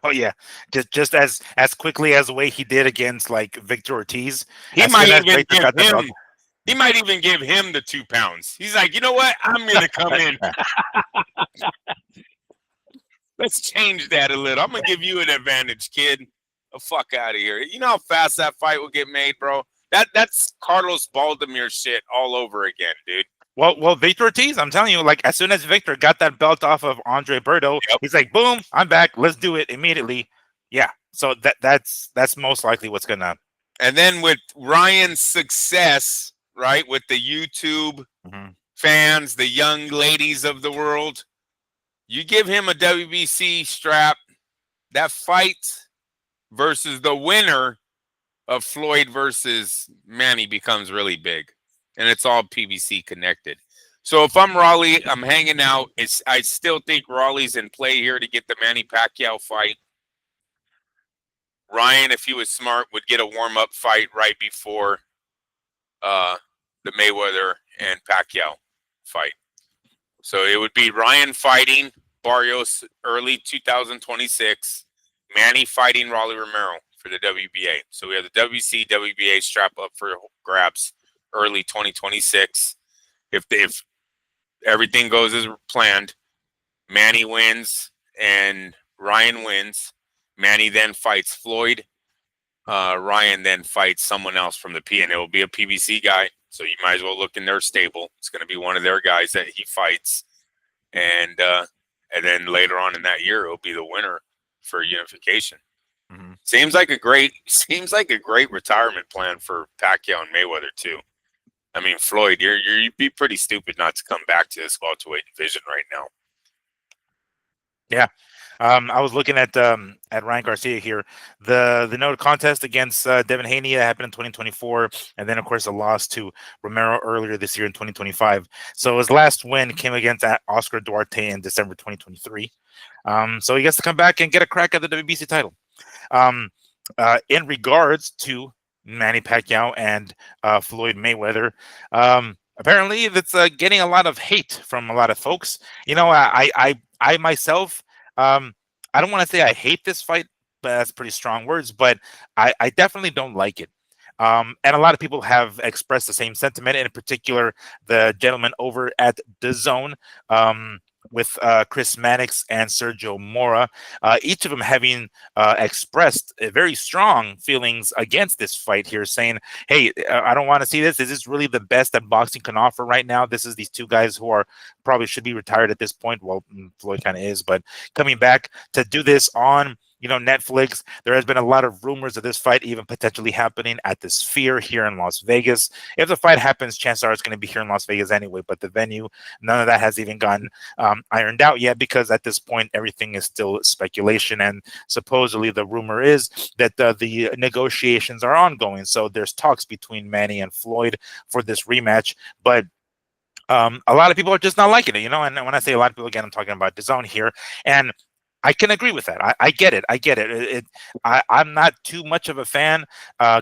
Oh yeah, just as quickly as the way he did against like Victor Ortiz. He might even give him the 2 pounds. He's like, you know what? I'm gonna come in. Let's change that a little. I'm gonna give you an advantage, kid. The fuck out of here. You know how fast that fight will get made, bro? That's Carlos Baldomir shit all over again, dude. Well, Victor Ortiz, I'm telling you, like as soon as Victor got that belt off of Andre Berto, he's like, boom, I'm back. Let's do it immediately. Yeah. So that's most likely what's gonna. And then with Ryan's success, right, with the YouTube fans, the young ladies of the world, you give him a WBC strap, that fight versus the winner of Floyd versus Manny becomes really big. And it's all PBC connected. So if I'm Raleigh, I'm hanging out. I still think Raleigh's in play here to get the Manny Pacquiao fight. Ryan, if he was smart, would get a warm-up fight right before the Mayweather and Pacquiao fight. So it would be Ryan fighting Barrios early 2026, Manny fighting Rolly Romero for the WBA. So we have the WC, WBA strap up for grabs early 2026. If everything goes as planned, Manny wins and Ryan wins. Manny then fights Floyd. Ryan then fights someone else from the P, and it will be a PBC guy. So you might as well look in their stable. It's going to be one of their guys that he fights, and then later on in that year, it'll be the winner for unification. Mm-hmm. Seems like a great retirement plan for Pacquiao and Mayweather too. I mean, Floyd, you'd be pretty stupid not to come back to this welterweight division right now. Yeah. I was looking at Ryan Garcia here. The no contest against Devin Haney that happened in 2024, and then of course a loss to Romero earlier this year in 2025. So his last win came against Oscar Duarte in December 2023. So he gets to come back and get a crack at the WBC title. In regards to Manny Pacquiao and Floyd Mayweather, apparently that's getting a lot of hate from a lot of folks. You know, I myself, I don't want to say I hate this fight, but that's pretty strong words, but I definitely don't like it. And a lot of people have expressed the same sentiment, in particular, the gentleman over at DAZN, with Chris Mannix and Sergio Mora, each of them having expressed very strong feelings against this fight here, saying, hey, I don't want to see this. Is this really the best that boxing can offer right now? This is these two guys who are probably should be retired at this point. Well, Floyd kind of is, but coming back to do this on Netflix. There has been a lot of rumors of this fight even potentially happening at the Sphere here in Las Vegas. If the fight happens, chances are it's going to be here in Las Vegas anyway, but the venue, none of that has even gotten ironed out yet, because at this point, everything is still speculation. And supposedly the rumor is that the negotiations are ongoing. So there's talks between Manny and Floyd for this rematch, but a lot of people are just not liking it, and when I say a lot of people, again, I'm talking about DAZN here, and I can agree with that. I get it. I'm not too much of a fan,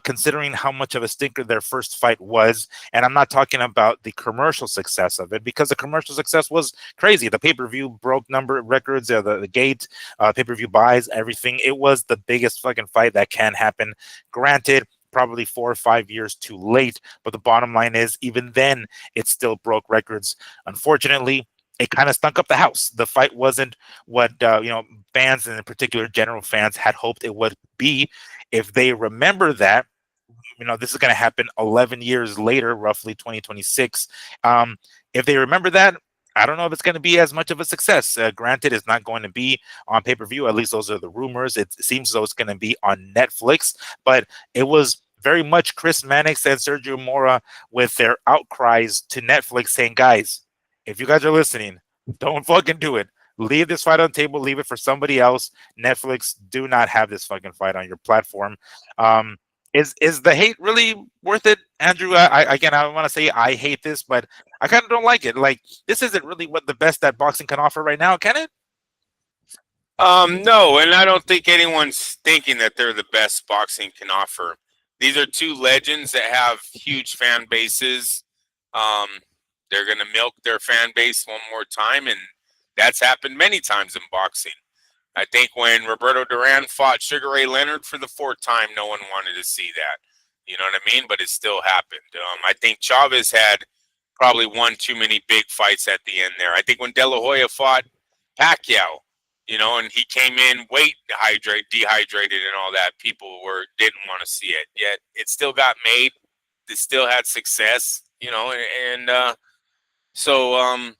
considering how much of a stinker their first fight was. And I'm not talking about the commercial success of it, because the commercial success was crazy. The pay-per-view broke number records, the gate, pay-per-view buys, everything. It was the biggest fucking fight that can happen. Granted, probably 4 or 5 years too late, but the bottom line is, even then, it still broke records. Unfortunately, it kind of stunk up the house. The fight wasn't what fans, and in particular general fans, had hoped it would be. If they remember that, this is going to happen 11 years later, roughly 2026. If they remember that, I don't know if it's going to be as much of a success. Granted, it's not going to be on pay-per-view. At least those are the rumors. It seems as though it's going to be on Netflix, but it was very much Chris Mannix and Sergio Mora with their outcries to Netflix saying, guys, if you guys are listening, don't fucking do it. Leave this fight on the table. Leave it for somebody else. Netflix, do not have this fucking fight on your platform. Is the hate really worth it, Andrew? I want to say I hate this, but I kind of don't like it. Like, this isn't really what the best that boxing can offer right now, can it? No, and I don't think anyone's thinking that they're the best boxing can offer. These are two legends that have huge fan bases. They're going to milk their fan base one more time, and that's happened many times in boxing. I think when Roberto Duran fought Sugar Ray Leonard for the 4th time, no one wanted to see that. You know what I mean? But it still happened. I think Chavez had probably one too many big fights at the end there. I think when De La Hoya fought Pacquiao, and he came in weight dehydrated and all that, people didn't want to see it. Yet it still got made. It still had success, and so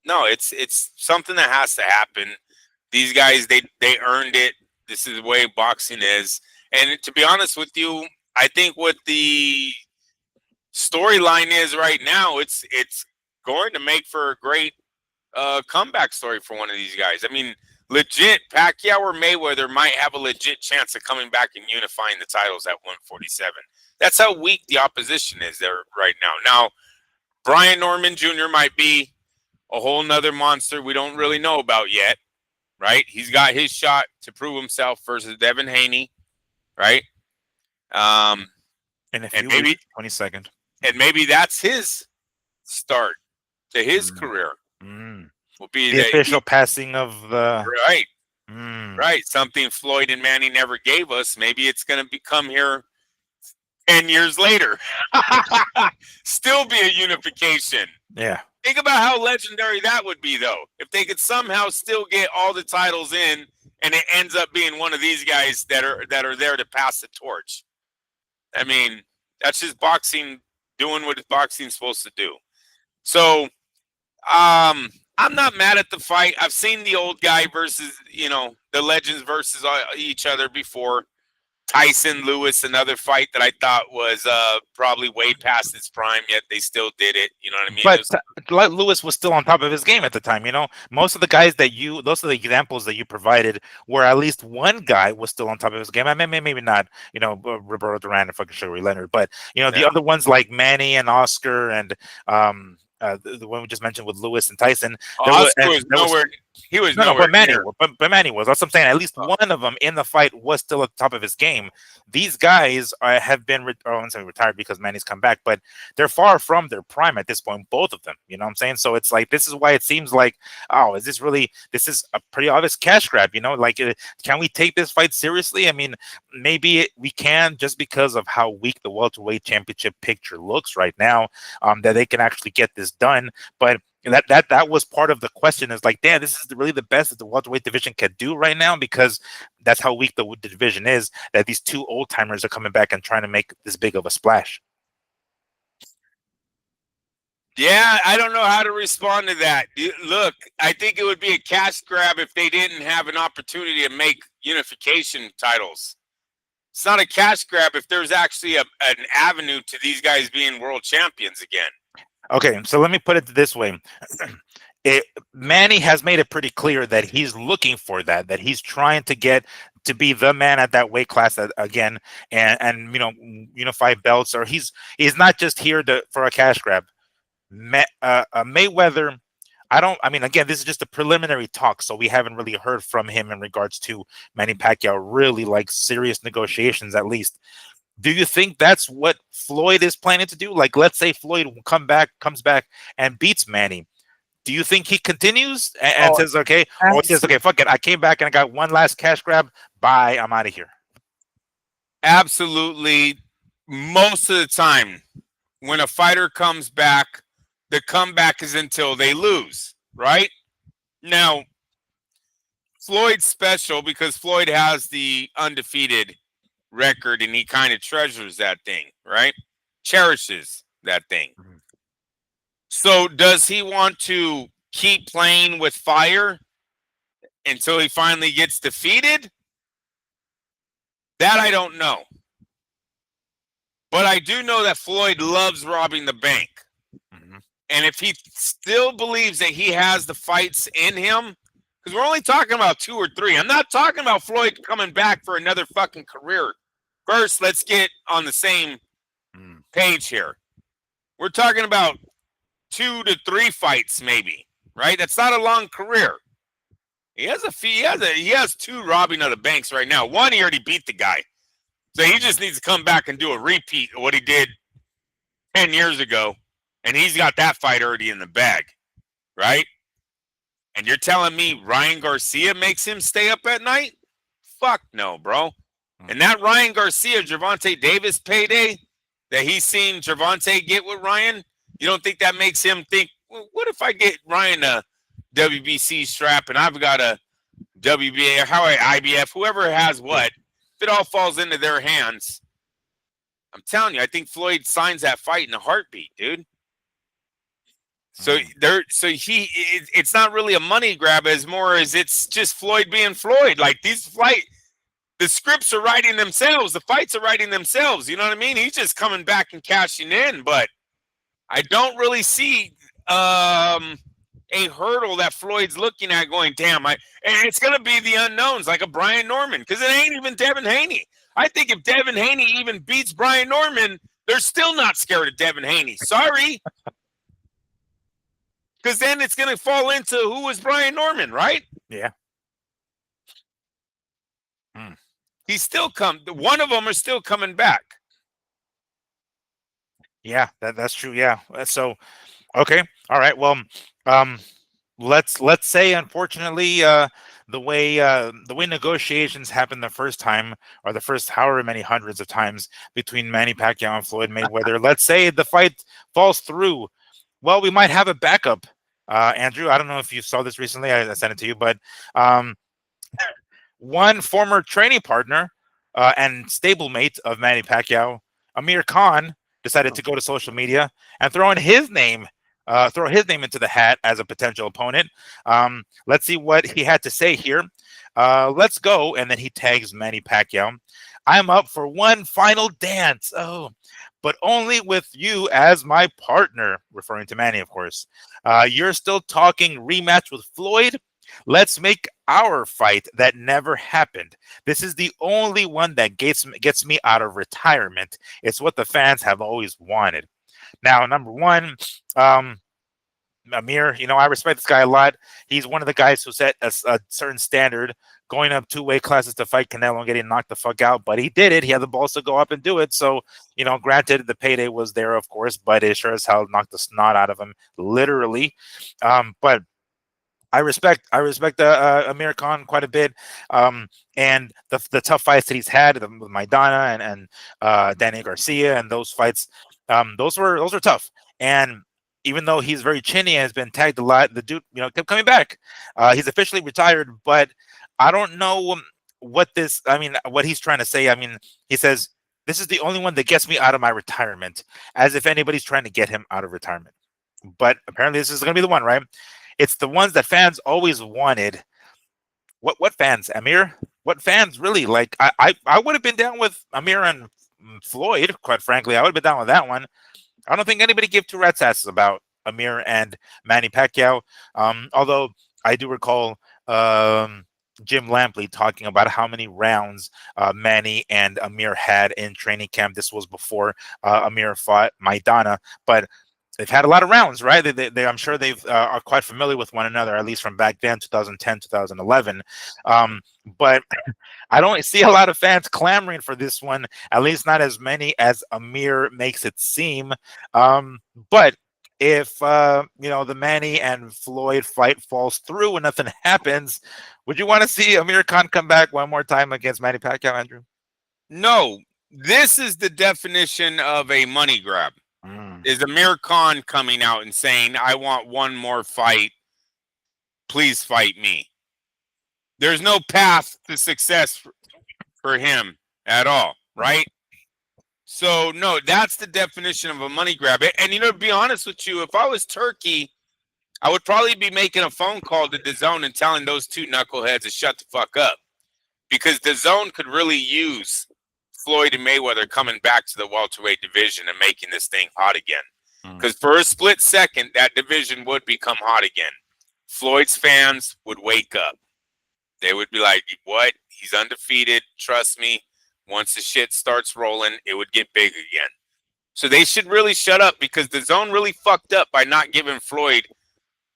no, it's something that has to happen. These guys, they earned it. This is the way boxing is. And to be honest with you, I think what the storyline is right now, it's going to make for a great comeback story for one of these guys. I mean, legit, Pacquiao or Mayweather might have a legit chance of coming back and unifying the titles at 147. That's how weak the opposition is there right now. Now, Brian Norman Jr. might be a whole nother monster we don't really know about yet, right? He's got his shot to prove himself versus Devin Haney, right? In a few weeks, 22nd. And maybe that's his start to his career. Mm. Will be The official passing of the right, mm. right. Something Floyd and Manny never gave us. Maybe it's going to become here 10 years later. Still be a unification. Yeah. Think about how legendary that would be, though, if they could somehow still get all the titles in, and it ends up being one of these guys that are there to pass the torch. I mean, that's just boxing doing what boxing's supposed to do. So, I'm not mad at the fight. I've seen the old guy versus, the legends versus each other before. Tyson Lewis, another fight that I thought was probably way past its prime, yet they still did it. You know what I mean? But Lewis was still on top of his game at the time. Most of the guys those are the examples that you provided, where at least one guy was still on top of his game. I mean, maybe not, Roberto Duran and fucking Sugar Ray Leonard, but the other ones like Manny and Oscar and the one we just mentioned with Lewis and Tyson. Oscar was nowhere. He was no, nowhere but Manny, near. but Manny was. That's what I'm saying. At least one of them in the fight was still at the top of his game. These guys have been, I'm saying retired because Manny's come back, but they're far from their prime at this point, both of them. You know what I'm saying? So it's like, this is why it seems like, oh, this is a pretty obvious cash grab, like, can we take this fight seriously? I mean, maybe we can, just because of how weak the welterweight championship picture looks right now, that they can actually get this done. But that was part of the question, is like, damn, this is really the best that the welterweight division can do right now, because that's how weak the division is, that these two old timers are coming back and trying to make this big of a splash. Yeah, I don't know how to respond to that. Look, I think it would be a cash grab if they didn't have an opportunity to make unification titles. It's not a cash grab if there's actually an avenue to these guys being world champions again. Okay, so let me put it this way. Manny has made it pretty clear that he's looking for that he's trying to get to be the man at that weight class again, and unify belts, or he's not just here for a cash grab. Mayweather, again, this is just a preliminary talk, so we haven't really heard from him in regards to Manny Pacquiao, really like serious negotiations at least. Do you think that's what Floyd is planning to do? Like, let's say Floyd comes back and beats Manny. Do you think he continues and says, okay, or he says, okay, fuck it, I came back and I got one last cash grab, bye, I'm out of here? Absolutely. Most of the time, when a fighter comes back, the comeback is until they lose, right? Now, Floyd's special because Floyd has the undefeated record, and he kind of treasures that thing, right? Cherishes that thing. Mm-hmm. So does he want to keep playing with fire until he finally gets defeated? That I don't know. But I do know that Floyd loves robbing the bank. Mm-hmm. And if he still believes that he has the fights in him, because we're only talking about 2 or 3. I'm not talking about Floyd coming back for another fucking career. First, let's get on the same page here. We're talking about 2 to 3 fights, maybe, right? That's not a long career. He has 2 robbing of the banks right now. One, he already beat the guy. So he just needs to come back and do a repeat of what he did 10 years ago. And he's got that fight already in the bag, right? And you're telling me Ryan Garcia makes him stay up at night? Fuck no, bro. And that Ryan Garcia, Gervonta Davis payday that he's seen Gervonta get with Ryan, you don't think that makes him think, well, what if I get Ryan a WBC strap and I've got a WBA or IBF, whoever has what, if it all falls into their hands, I'm telling you, I think Floyd signs that fight in a heartbeat, dude. So it's not really a money grab as more as it's just Floyd being Floyd. Like the scripts are writing themselves, the fights are writing themselves. You know what I mean? He's just coming back and cashing in, but I don't really see a hurdle that Floyd's looking at going, damn, and it's gonna be the unknowns, like a Brian Norman, because it ain't even Devin Haney. I think if Devin Haney even beats Brian Norman, they're still not scared of Devin Haney. Sorry. Because then it's going to fall into who is Brian Norman, right? Yeah. He's still one of them are still coming back. Yeah, that's true. Yeah. So, okay. All right. Well, let's say, unfortunately, the way negotiations happened the first time, or the first however many hundreds of times between Manny Pacquiao and Floyd Mayweather, let's say the fight falls through. Well, we might have a backup. Andrew, I don't know if you saw this recently. I sent it to you, but um, one former training partner and stablemate of Manny Pacquiao, Amir Khan, decided to go to social media and throw his name into the hat as a potential opponent. Let's see what he had to say here. Let's go, and then he tags Manny Pacquiao. I'm up for one final dance. Oh, but only with you as my partner, referring to Manny, of course. You're still talking rematch with Floyd? Let's make our fight that never happened. This is the only one that gets me out of retirement. It's what the fans have always wanted. Now, number one, um, Amir, I respect this guy a lot. He's one of the guys who set a certain standard, going up two-weight classes to fight Canelo and getting knocked the fuck out. But he did it. He had the balls to go up and do it. So, granted, the payday was there, of course, but it sure as hell knocked the snot out of him, literally. But I respect Amir Khan quite a bit, and the tough fights that he's had with Maidana and Danny Garcia, and those fights, those were tough. And even though he's very chinny and has been tagged a lot, the dude kept coming back. He's officially retired, but I don't know what this. I mean, what he's trying to say. I mean, he says this is the only one that gets me out of my retirement, as if anybody's trying to get him out of retirement. But apparently, this is going to be the one, right? It's the ones that fans always wanted. What fans, Amir? What fans really like? I would have been down with Amir and Floyd. Quite frankly, I would have been down with that one. I don't think anybody gave two rat's asses about Amir and Manny Pacquiao. Although I do recall Jim Lampley talking about how many rounds Manny and Amir had in training camp. This was before Amir fought Maidana, but they've had a lot of rounds, right? I'm sure they've are quite familiar with one another, at least from back then, 2010, 2011. But I don't see a lot of fans clamoring for this one, at least not as many as Amir makes it seem. But if the Manny and Floyd fight falls through and nothing happens, would you want to see Amir Khan come back one more time against Manny Pacquiao, Andrew? No, this is the definition of a money grab. Is Amir Khan coming out and saying, I want one more fight, please fight me. There's no path to success for him at all, right? So, no, that's the definition of a money grab. And, to be honest with you, if I was Turki, I would probably be making a phone call to DAZN and telling those two knuckleheads to shut the fuck up. Because DAZN could really use Floyd and Mayweather coming back to the welterweight division and making this thing hot again. Because for a split second, that division would become hot again. Floyd's fans would wake up. They would be like, what? He's undefeated. Trust me. Once the shit starts rolling, it would get big again. So they should really shut up, because DAZN really fucked up by not giving Floyd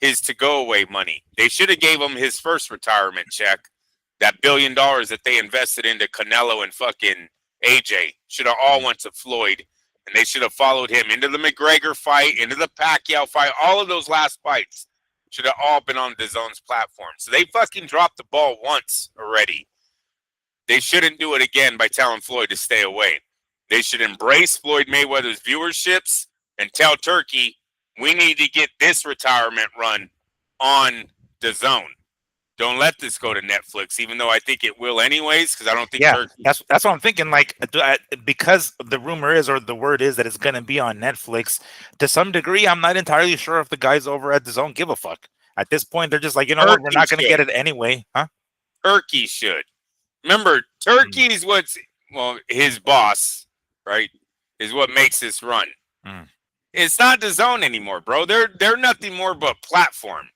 his to-go-away money. They should have gave him his first retirement check. That $1 billion that they invested into Canelo and fucking AJ should have all went to Floyd, and they should have followed him into the McGregor fight, into the Pacquiao fight. All of those last fights should have all been on DAZN's platform. So they fucking dropped the ball once already. They shouldn't do it again by telling Floyd to stay away. They should embrace Floyd Mayweather's viewerships and tell Turki, we need to get this retirement run on DAZN. Don't let this go to Netflix, even though I think it will anyways, because I don't think Turki. That's what I'm thinking. Like, because the rumor is, or the word is, that it's going to be on Netflix. To some degree, I'm not entirely sure if the guys over at DAZN give a fuck. At this point, they're just like, you know what, we're not going to get it anyway, huh? Turki should. Remember, Turki is his boss, right, is what makes this run. It's not DAZN anymore, bro. They're nothing more but platform.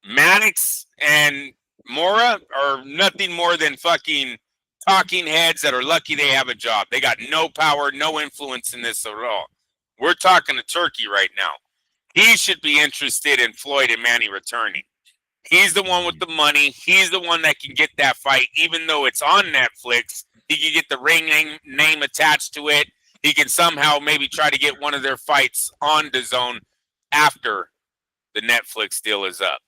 Maddox and Mora are nothing more than fucking talking heads that are lucky they have a job. They got no power, no influence in this at all. We're talking to Turki right now. He should be interested in Floyd and Manny returning. He's the one with the money. He's the one that can get that fight, even though it's on Netflix. He can get the ring name attached to it. He can somehow maybe try to get one of their fights on DAZN after the Netflix deal is up.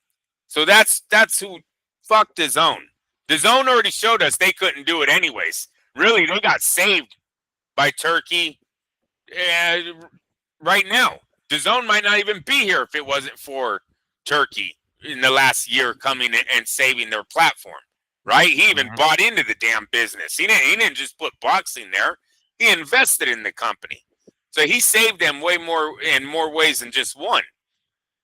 So that's who fucked DAZN. DAZN already showed us they couldn't do it anyways. Really, they got saved by Turki right now. DAZN might not even be here if it wasn't for Turki in the last year coming and saving their platform. Right? He even bought into the damn business. He didn't just put boxing there. He invested in the company. So he saved them way more in more ways than just one.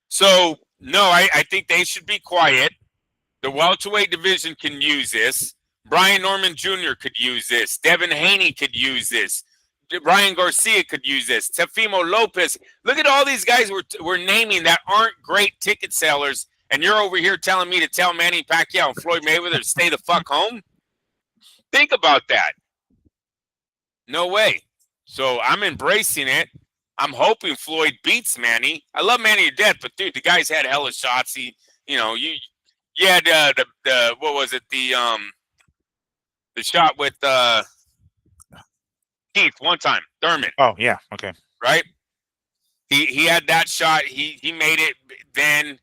So, no, I think they should be quiet. The welterweight division can use this. Brian Norman Jr. could use this. Devin Haney could use this. Ryan Garcia could use this. Teofimo Lopez. Look at all these guys we're naming that aren't great ticket sellers, and you're over here telling me to tell Manny Pacquiao and Floyd Mayweather to stay the fuck home? Think about that. No way. So I'm embracing it. I'm hoping Floyd beats Manny. I love Manny to death, but dude, the guy's had hella shots. He had the what was it? The shot with Keith one time, Thurman. Oh yeah, okay. Right? He had that shot. He made it. Then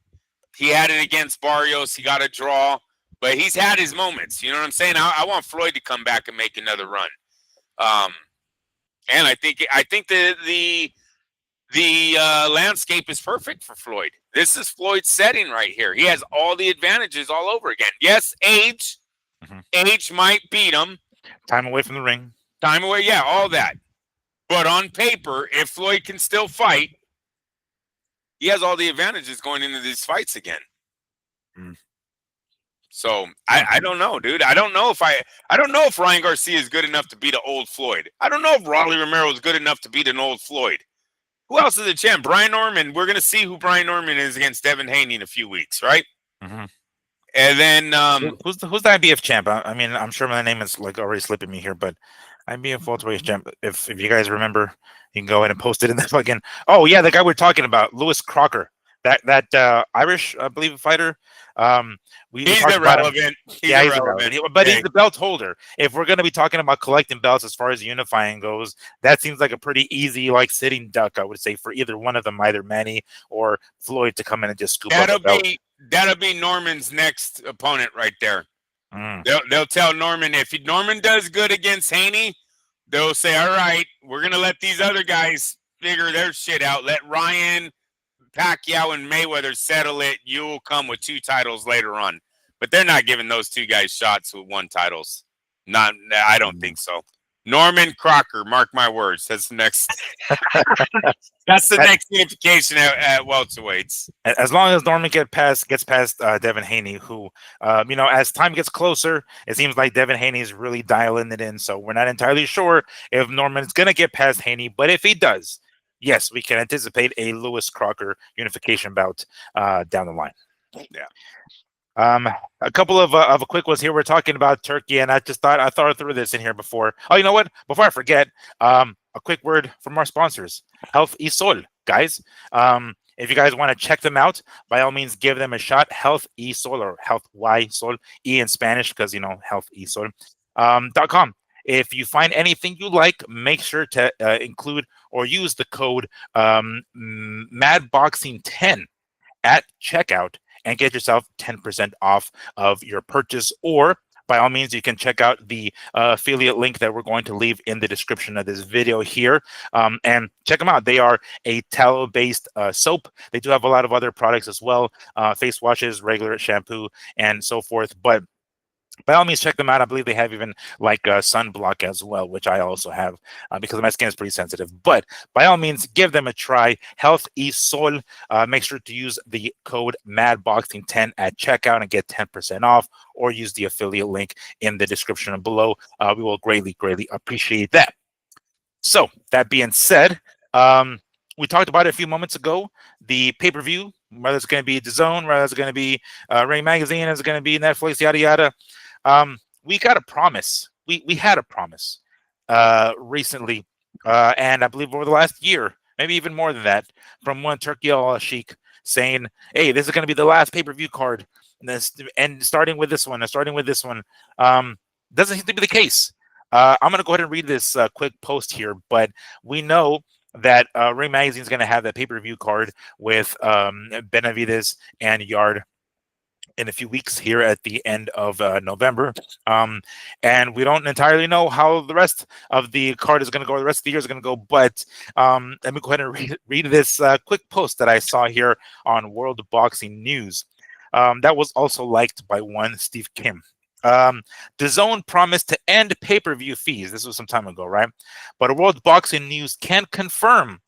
he had it against Barrios. He got a draw, but he's had his moments. You know what I'm saying? I want Floyd to come back and make another run. And I think the landscape is perfect for Floyd. This is Floyd's setting right here. He has all the advantages all over again. Yes, age might beat him. Time away from the ring. Time away, yeah, all that. But on paper, if Floyd can still fight, he has all the advantages going into these fights again. So I don't know, dude. I don't know if Ryan Garcia is good enough to beat an old Floyd. I don't know if Rolly Romero is good enough to beat an old Floyd. Who else is the champ? Brian Norman. We're gonna see who Brian Norman is against Devin Haney in a few weeks, right? And then who's the IBF champ? I mean, I'm sure my name is like already slipping me here, but IBF welterweight champ. If you guys remember, you can go ahead and post it in the fucking. Oh yeah, the guy we're talking about, Lewis Crocker. That Irish, I believe, fighter. He's irrelevant. He's irrelevant. But he's the belt holder. If we're going to be talking about collecting belts as far as unifying goes, that seems like a pretty easy, like sitting duck, I would say, for either one of them, either Manny or Floyd, to come in and just scoop up the belt. That'll be Norman's next opponent right there. They'll tell Norman, if Norman does good against Haney, they'll say, all right, we're going to let these other guys figure their shit out. Let Ryan, Pacquiao, and Mayweather settle it. You will come with 2 titles later on. But they're not giving those 2 guys shots with 1 titles. I don't think so. Norman Crocker, mark my words. That's the next. That's the next unification at welterweights. As long as Norman gets past Devin Haney, who, as time gets closer, it seems like Devin Haney is really dialing it in. So we're not entirely sure if Norman's gonna get past Haney, but if he does, yes, we can anticipate a Lewis Crocker unification bout down the line. Yeah. A couple of quick ones here. We're talking about Turki, and I thought I threw this in here before. Oh, you know what? Before I forget, a quick word from our sponsors, Health y Sol, guys. If you guys want to check them out, by all means, give them a shot. Health y Sol, or Health y Sol, E in Spanish, because Health y Sol .com. If you find anything you like, make sure to include or use the code MADBoxing10 at checkout and get yourself 10% off of your purchase. Or by all means, you can check out the affiliate link that we're going to leave in the description of this video here, and check them out. They are a tallow-based soap. They do have a lot of other products as well, face washes, regular shampoo, and so forth. But by all means, check them out. I believe they have even like sunblock as well, which I also have because my skin is pretty sensitive. But by all means, give them a try. Health y Sol. Make sure to use the code MADBoxing10 at checkout and get 10% off, or use the affiliate link in the description below. We will greatly, greatly appreciate that. So that being said, we talked about it a few moments ago. The pay-per-view, whether it's going to be DAZN, whether it's going to be Ring Magazine, it's going to be Netflix, yada yada. We got a promise. We had a promise recently, and I believe over the last year, maybe even more than that, from one Turki Al-Sheikh saying, "Hey, this is going to be the last pay-per-view card, and starting with this one, doesn't seem to be the case." I'm going to go ahead and read this quick post here, but we know that Ring Magazine is going to have that pay-per-view card with Benavides and Yard in a few weeks here at the end of November. And we don't entirely know how the rest of the card is going to go, the rest of the year is going to go. But let me go ahead and read this quick post that I saw here on World Boxing News. That was also liked by one Steve Kim. DAZN promised to end pay-per-view fees. This was some time ago, right? But World Boxing News can confirm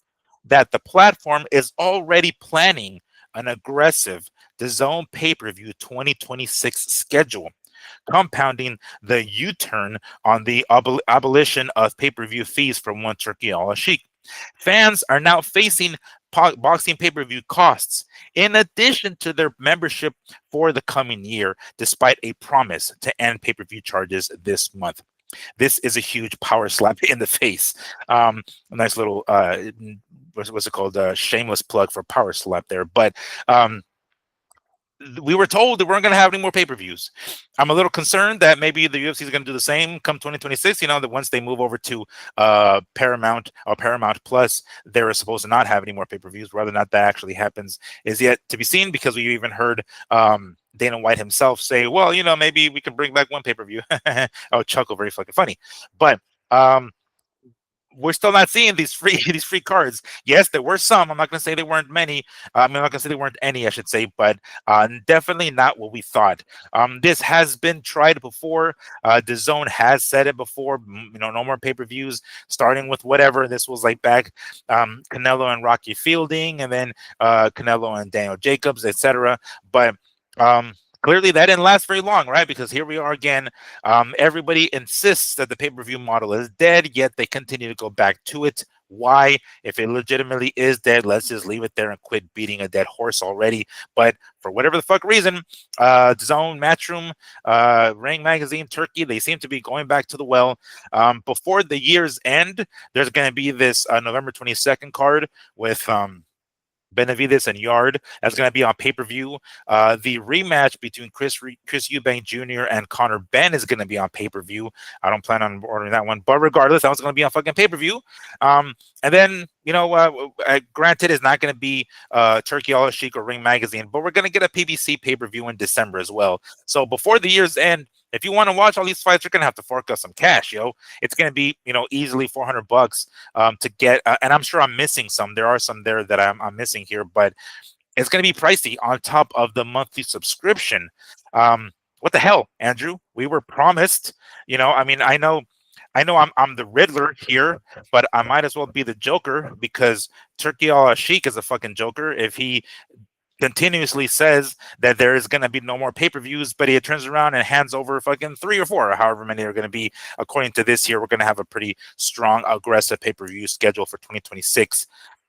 that the platform is already planning an aggressive DAZN pay-per-view 2026 schedule, compounding the U-turn on the abolition of pay-per-view fees from one Turki al-Sheikh. Fans are now facing boxing pay-per-view costs in addition to their membership for the coming year, despite a promise to end pay-per-view charges this month. This is a huge power slap in the face. A nice little what's it called? Shameless plug for power slap there. But we were told that we weren't going to have any more pay-per-views. I'm a little concerned that maybe the UFC is going to do the same come 2026. You know, that once they move over to Paramount or Paramount Plus, they're supposed to not have any more pay-per-views. Whether or not that actually happens is yet to be seen, because we even heard Dana White himself say, well, you know, maybe we can bring back one pay-per-view. Oh, chuckle, very fucking funny. But we're still not seeing these free cards. Yes, there were some. I'm not going to say there weren't many. I'm not going to say there weren't any, I should say, but definitely not what we thought. This has been tried before. DAZN has said it before. You know, no more pay-per-views, starting with whatever. This was like back Canelo and Rocky Fielding, and then Canelo and Daniel Jacobs, etc. But clearly that didn't last very long, right? Because here we are again. Everybody insists that the pay-per-view model is dead, yet they continue to go back to it. Why? If it legitimately is dead, let's just leave it there and quit beating a dead horse already. But for whatever the fuck reason, DAZN, Matchroom, Ring Magazine, Turkey, they seem to be going back to the well. Before the year's end, there's going to be this November 22nd card with Benavides and Yard. That's going to be on pay-per-view. The rematch between Chris Eubank Jr. and Conor Benn is going to be on pay-per-view. I don't plan on ordering that one, but regardless, that one's going to be on fucking pay-per-view. And then, you know, granted, it's not going to be Turki al-Sheikh or Ring Magazine, but we're going to get a PBC pay-per-view in December as well. So before the year's end, if you want to watch all these fights, you're going to have to fork out some cash, yo. It's going to be, you know, easily $400 to get. And I'm sure I'm missing some. There are some there that I'm missing here, but it's going to be pricey on top of the monthly subscription. What the hell, Andrew? We were promised, you know, I mean, I know I'm the Riddler here, but I might as well be the Joker, because Turki al-Sheikh is a fucking Joker if he continuously says that there is going to be no more pay-per-views, but he turns around and hands over fucking 3 or 4 or however many are going to be. According to this year, we're going to have a pretty strong, aggressive pay-per-view schedule for 2026.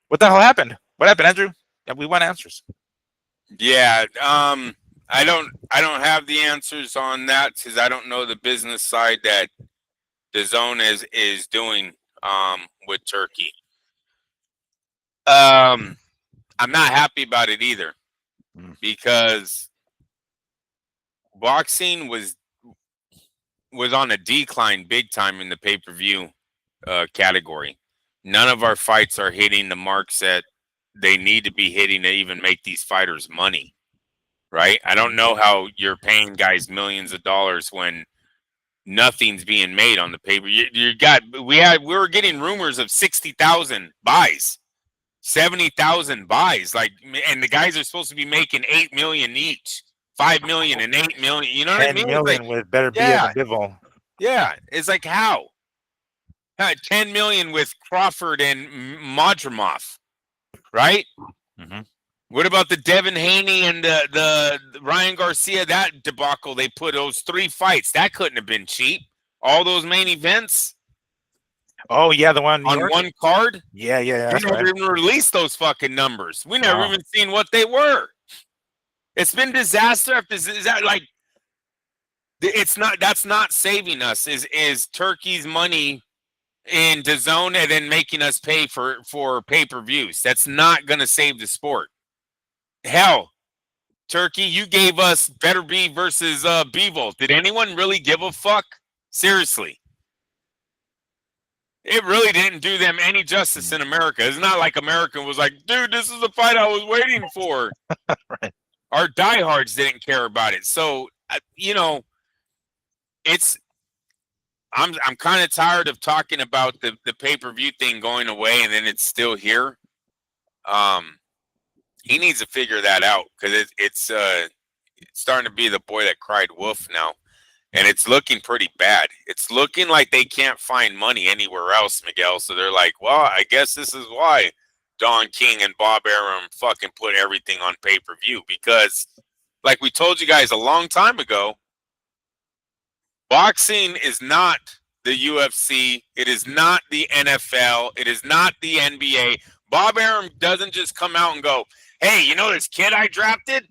What the hell happened? What happened, Andrew? We want answers. Yeah, I don't have the answers on that, because I don't know the business side that DAZN is doing with Turkey. I'm not happy about it either, because boxing was on a decline big time in the pay-per-view category. None of our fights are hitting the marks that they need to be hitting to even make these fighters money, right? I don't know how you're paying guys millions of dollars when nothing's being made on the paper. We were getting rumors of 60,000 buys. 70,000 buys, like, and the guys are supposed to be making 8 million each, 5 million and 8 million. You know what I mean? 10 million like, with better be yeah, a Bivol. Yeah, it's like how 10 million with Crawford and Madrimov, right? Mm-hmm. What about the Devin Haney and the Ryan Garcia, that debacle they put, those 3 fights? That couldn't have been cheap. All those main events. Oh yeah, the one in New on York? one card. Yeah, We never even released those fucking numbers. We never No. even seen what they were. It's been disaster after disaster. Like, it's not. That's not saving us. Is Turkey's money in DAZN and then making us pay for pay-per-views? That's not going to save the sport. Hell, Turkey, you gave us Better Be versus Bivol. Did anyone really give a fuck? Seriously. it really didn't do them any justice in America. It's not like America was like, dude, this is the fight I was waiting for. Right. Our diehards didn't care about it. So, you know, I'm kind of tired of talking about the pay-per-view thing going away and then it's still here. He needs to figure that out because it's starting to be the boy that cried wolf now. And it's looking pretty bad. It's looking like they can't find money anywhere else, Miguel. So they're like, well, I guess this is why Don King and Bob Arum fucking put everything on pay-per-view. Because, like we told you guys a long time ago, boxing is not the UFC. It is not the NFL. It is not the NBA. Bob Arum doesn't just come out and go, hey, you know this kid I drafted?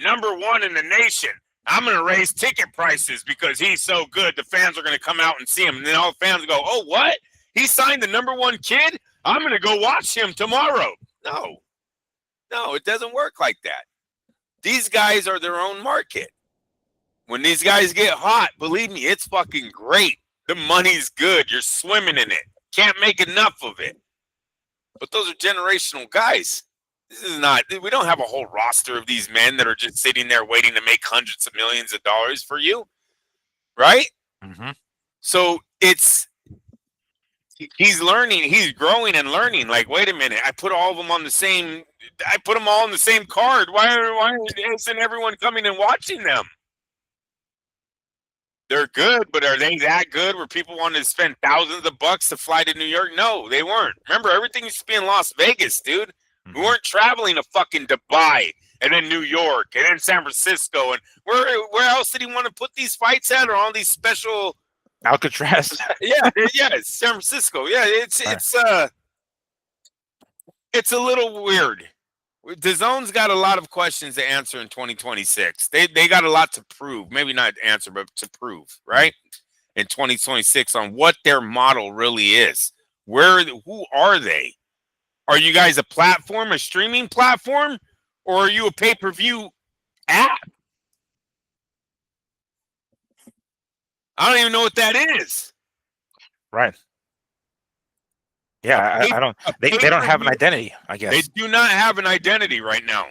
#1 in the nation. I'm going to raise ticket prices because he's so good. The fans are going to come out and see him. And then all the fans go, oh, what? He signed the #1 kid? I'm going to go watch him tomorrow. No, it doesn't work like that. These guys are their own market. When these guys get hot, believe me, it's fucking great. The money's good. You're swimming in it. Can't make enough of it. But those are generational guys. This is not, we don't have a whole roster of these men that are just sitting there waiting to make hundreds of millions of dollars for you. Right? Mm-hmm. So he's learning, he's growing and learning. Like, wait a minute, I put them all on the same card. Why isn't everyone coming and watching them? They're good, but are they that good where people wanted to spend thousands of bucks to fly to New York? No, they weren't. Remember, everything used to be in Las Vegas, dude. We weren't traveling to fucking Dubai and then New York and then San Francisco. And where else did he want to put these fights at, or all these special Alcatraz? yeah, it's San Francisco. Yeah, it's a little weird. DAZN's got a lot of questions to answer in 2026. They got a lot to prove. Maybe not answer, but to prove, right? In 2026 on what their model really is. Who are they? Are you guys a platform, a streaming platform, or are you a pay-per-view app? I don't even know what that is. Right. Yeah, I don't. They don't have an identity, I guess. They do not have an identity right now.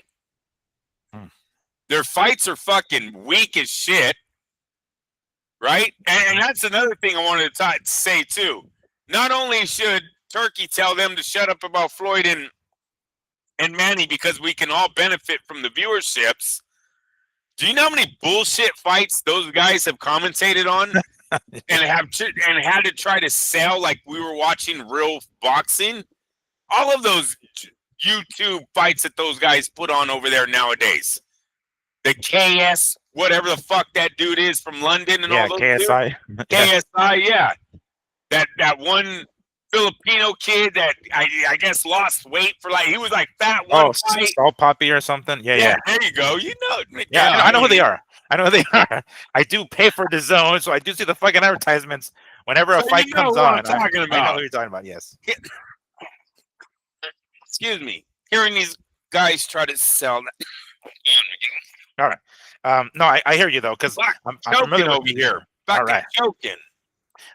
Their fights are fucking weak as shit, right? And that's another thing I wanted to say too. Not only should Turki tell them to shut up about Floyd and Manny because we can all benefit from the viewerships. Do you know how many bullshit fights those guys have commentated on and had to try to sell like we were watching real boxing? All of those YouTube fights that those guys put on over there nowadays. The KS, whatever the fuck that dude is from London and all those KSI. KSI, yeah. That one Filipino kid that I guess lost weight for he was like fat one fight. Salt Poppy or something. Yeah. There you go. You know. Yeah, I know who they are. I do pay for DAZN, so I do see the fucking advertisements whenever a fight comes on. I'm talking about. I know who you're talking about. Yes. Excuse me. Hearing these guys try to sell that. All right. No, I hear you though, because I'm familiar over here. All right. Joking.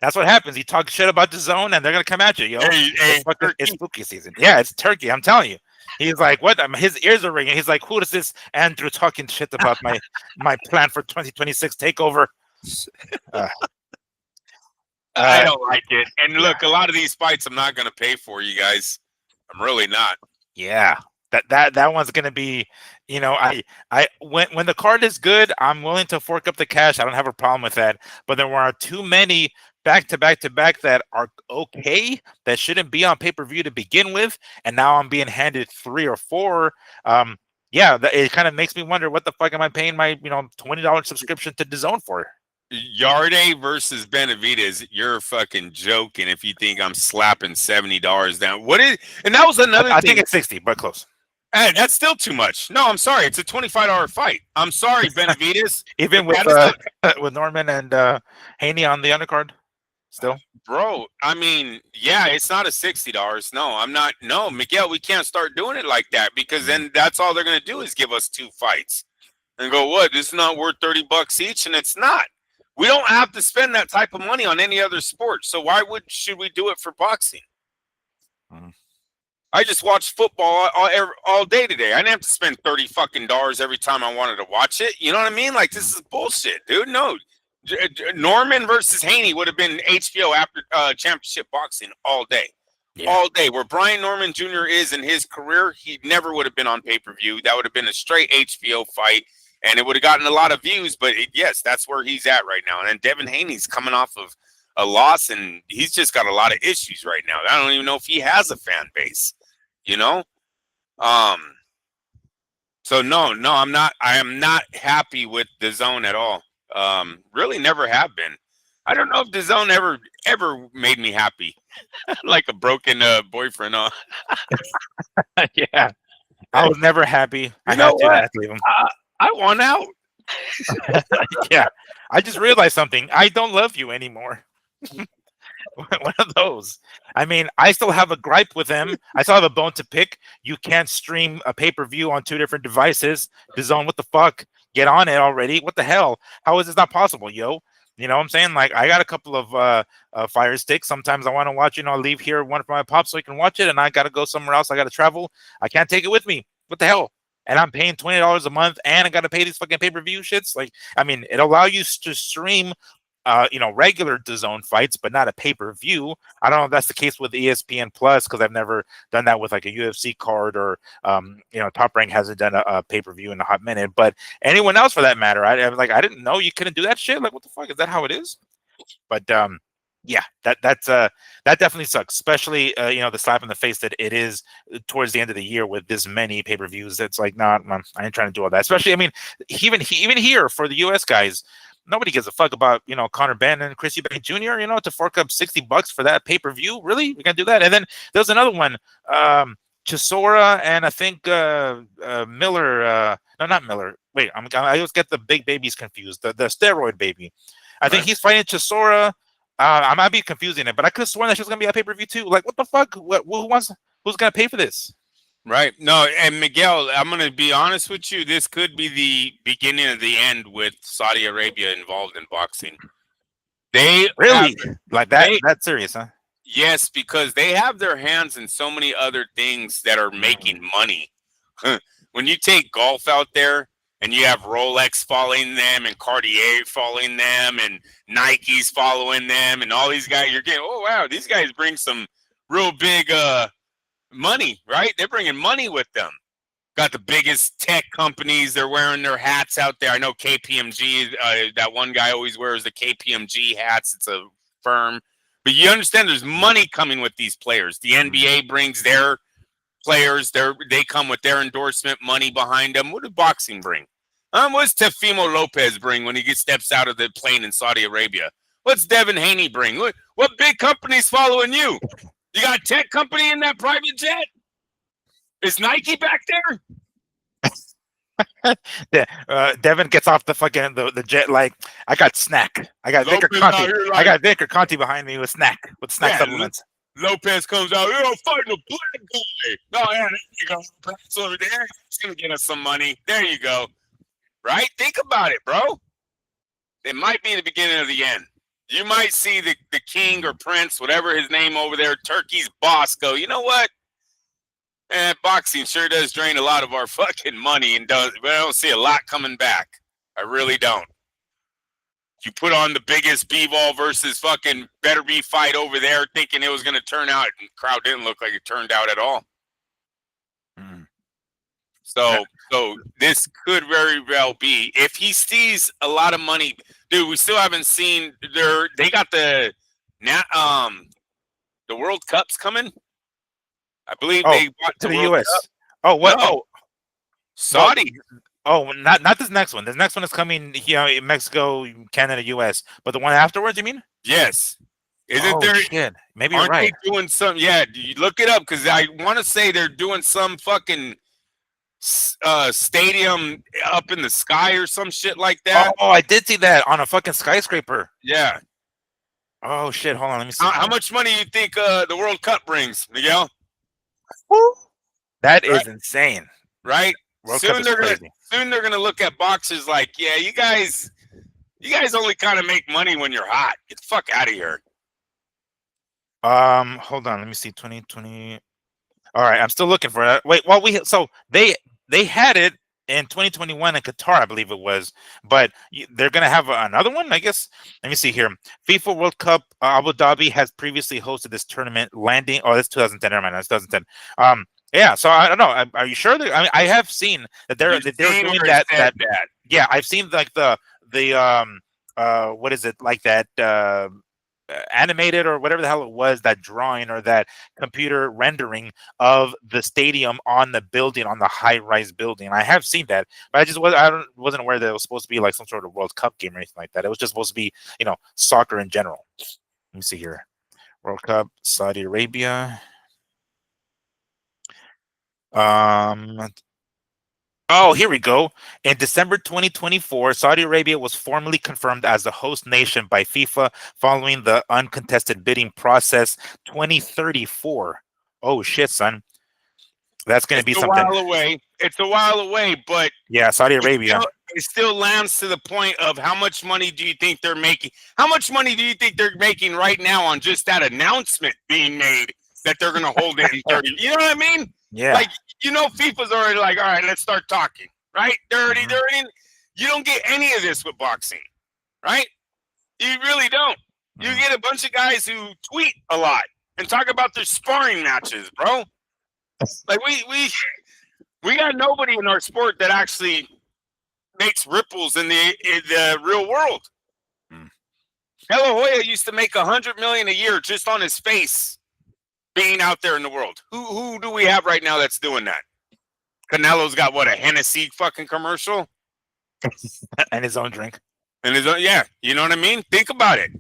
That's what happens. You talk shit about DAZN, and they're gonna come at you, yo. It's spooky season. Yeah, it's Turkey. I'm telling you. He's like, what? His ears are ringing. He's like, who is this Andrew talking shit about my plan for 2026 takeover? I don't like it. And look, a lot of these fights I'm not gonna pay for, you guys. I'm really not. Yeah. That one's gonna be, when the card is good, I'm willing to fork up the cash. I don't have a problem with that. But there are too many back to back that are okay, that shouldn't be on pay-per-view to begin with, and now I'm being handed 3 or 4. It kind of makes me wonder, what the fuck am I paying my $20 subscription to DAZN for? Yarde versus Benavidez, you're fucking joking if you think I'm slapping $70 down. And that was another thing. I think it's 60, but close. Hey, that's still too much. No, I'm sorry. It's a $25 fight. I'm sorry, Benavidez. Even with Norman and Haney on the undercard still? Bro, I mean, yeah, it's not a $60. No, I'm not. No, Miguel, we can't start doing it like that, because then that's all they're going to do is give us 2 fights and go, what? This is not worth $30 each, and it's not. We don't have to spend that type of money on any other sport. So why should we do it for boxing? Mm. I just watch football all day today. I didn't have to spend $30 every time I wanted to watch it. You know what I mean? Like, this is bullshit, dude. No, Norman versus Haney would have been HBO after championship boxing all day. Yeah. All day. Where Brian Norman Jr. is in his career, he never would have been on pay-per-view. That would have been a straight HBO fight, and it would have gotten a lot of views. But yes, that's where he's at right now. And then Devin Haney's coming off of a loss, and he's just got a lot of issues right now. I don't even know if he has a fan base, you know? So no, I'm not. I am not happy with DAZN at all. Really never have been. I don't know if DAZN ever made me happy. Like a broken boyfriend. Yeah, I was never happy. You I know had what? to leave him. I want out. Yeah, I just realized something. I don't love you anymore. One of those. I mean, I still have a gripe with him. I still have a bone to pick. You can't stream a pay-per-view on 2 different devices. DAZN, what the fuck? Get on it already. What the hell? How is this not possible, yo? You know what I'm saying? Like, I got a couple of Fire Sticks. Sometimes I want to watch, I leave here one for my pops so he can watch it, and I got to go somewhere else. I got to travel. I can't take it with me. What the hell? And I'm paying $20 a month, and I got to pay these fucking pay-per-view shits. Like, I mean, it allows you to stream regular DAZN fights, but not a pay-per-view. I don't know if that's the case with ESPN Plus, because I've never done that with like a UFC card, or Top Rank hasn't done a pay-per-view in a hot minute. But anyone else for that matter, I didn't know you couldn't do that shit. Like, what the fuck? Is that how it is? But yeah, that definitely sucks, especially the slap in the face that it is towards the end of the year with this many pay-per-views. It's like, nah, I ain't trying to do all that. Especially, I mean, even here for the US guys, nobody gives a fuck about Conor Benn and Chris Eubank Jr. To fork up $60 for that pay-per-view. Really, we can do that? And then there's another one, Chisora, and I think Miller. No, not Miller. Wait, I always get the big babies confused. The steroid baby. I think he's fighting Chisora. I might be confusing it, but I could have sworn that she was gonna be a pay-per-view too. Like, what the fuck? Who's gonna pay for this? Right. No, and Miguel, I'm going to be honest with you. This could be the beginning of the end with Saudi Arabia involved in boxing. They really like that? That's serious, huh? Yes, because they have their hands in so many other things that are making money. When you take golf out there and you have Rolex following them and Cartier following them and Nike's following them and all these guys, you're getting, oh, wow, these guys bring some real big money, right? They're bringing money with them. Got the biggest tech companies. They're wearing their hats out there. I know KPMG, that one guy always wears the KPMG hats. It's a firm. But you understand there's money coming with these players. The NBA brings their players. They come with their endorsement money behind them. What did boxing bring? What's Teofimo Lopez bring when he steps out of the plane in Saudi Arabia? What's Devin Haney bring? What big company's following you? You got a tech company in that private jet? Is Nike back there? Devin gets off the fucking the jet like, I got snack. I got Vic Conti. I got Vic Conti behind me with snack supplements. Lopez comes out, fighting a black guy. Oh yeah, there you go. That's over there. He's gonna get us some money. There you go. Right? Think about it, bro. It might be the beginning of the end. You might see the king or prince, whatever his name over there, Turkey's boss, go, you know what? Boxing sure does drain a lot of our fucking money, but I don't see a lot coming back. I really don't. You put on the biggest B-ball versus fucking Better Be fight over there thinking it was going to turn out, and the crowd didn't look like it turned out at all. So this could very well be, if he sees a lot of money, dude. We still haven't seen they got the World Cup's coming. I believe they bought to the World US. Cup. Oh, what? No. Saudi. Oh, not this next one. This next one is coming here in Mexico, Canada, US. But the one afterwards, you mean? Yes. Isn't there? Shit. Maybe aren't you're right. they doing some? Yeah, you look it up, because I want to say they're doing some fucking stadium up in the sky or some shit like that. Oh, I did see that on a fucking skyscraper. Yeah. Oh shit! Hold on, let me see. How much money do you think the World Cup brings, Miguel? That is insane. Right? World Cup is crazy. Soon they're gonna look at boxers like, yeah, you guys You guys only kind of make money when you're hot. Get the fuck out of here. Hold on. Let me see. 2020. All right, I'm still looking for it. Wait, well, they had it in 2021 in Qatar, I believe it was, but they're gonna have another one, I guess. Let me see here. FIFA World Cup Abu Dhabi has previously hosted this tournament. Landing. Oh, that's 2010. Never mind, that's 2010. Yeah. So I don't know. Are you sure? I mean, I have seen that they were doing that. Yeah, I've seen like the what is it like that animated or whatever the hell it was, that drawing or that computer rendering of the stadium on the building, on the high-rise building. I have seen that, but wasn't aware that it was supposed to be like some sort of World Cup game or anything like that. It was just supposed to be, soccer in general. Let me see here. World Cup, Saudi Arabia. Oh, here we go. In December 2024, Saudi Arabia was formally confirmed as the host nation by FIFA following the uncontested bidding process 2034. Oh, shit, son. That's going to be something. It's a while away. It's a while away, but yeah, Saudi Arabia. It still lands to the point of how much money do you think they're making? How much money do you think they're making right now on just that announcement being made that they're going to hold it in 30? You know what I mean? Yeah. Like, FIFA's already like, all right, let's start talking, right? They're in. You don't get any of this with boxing, right? You really don't. You get a bunch of guys who tweet a lot and talk about their sparring matches, bro. Like we got nobody in our sport that actually makes ripples in the real world. De La Hoya used to make $100 million a year just on his face being out there in the world. Who do we have right now that's doing that? Canelo's got what, a Hennessy fucking commercial? And his own drink. And his own, yeah. You know what I mean? Think about it.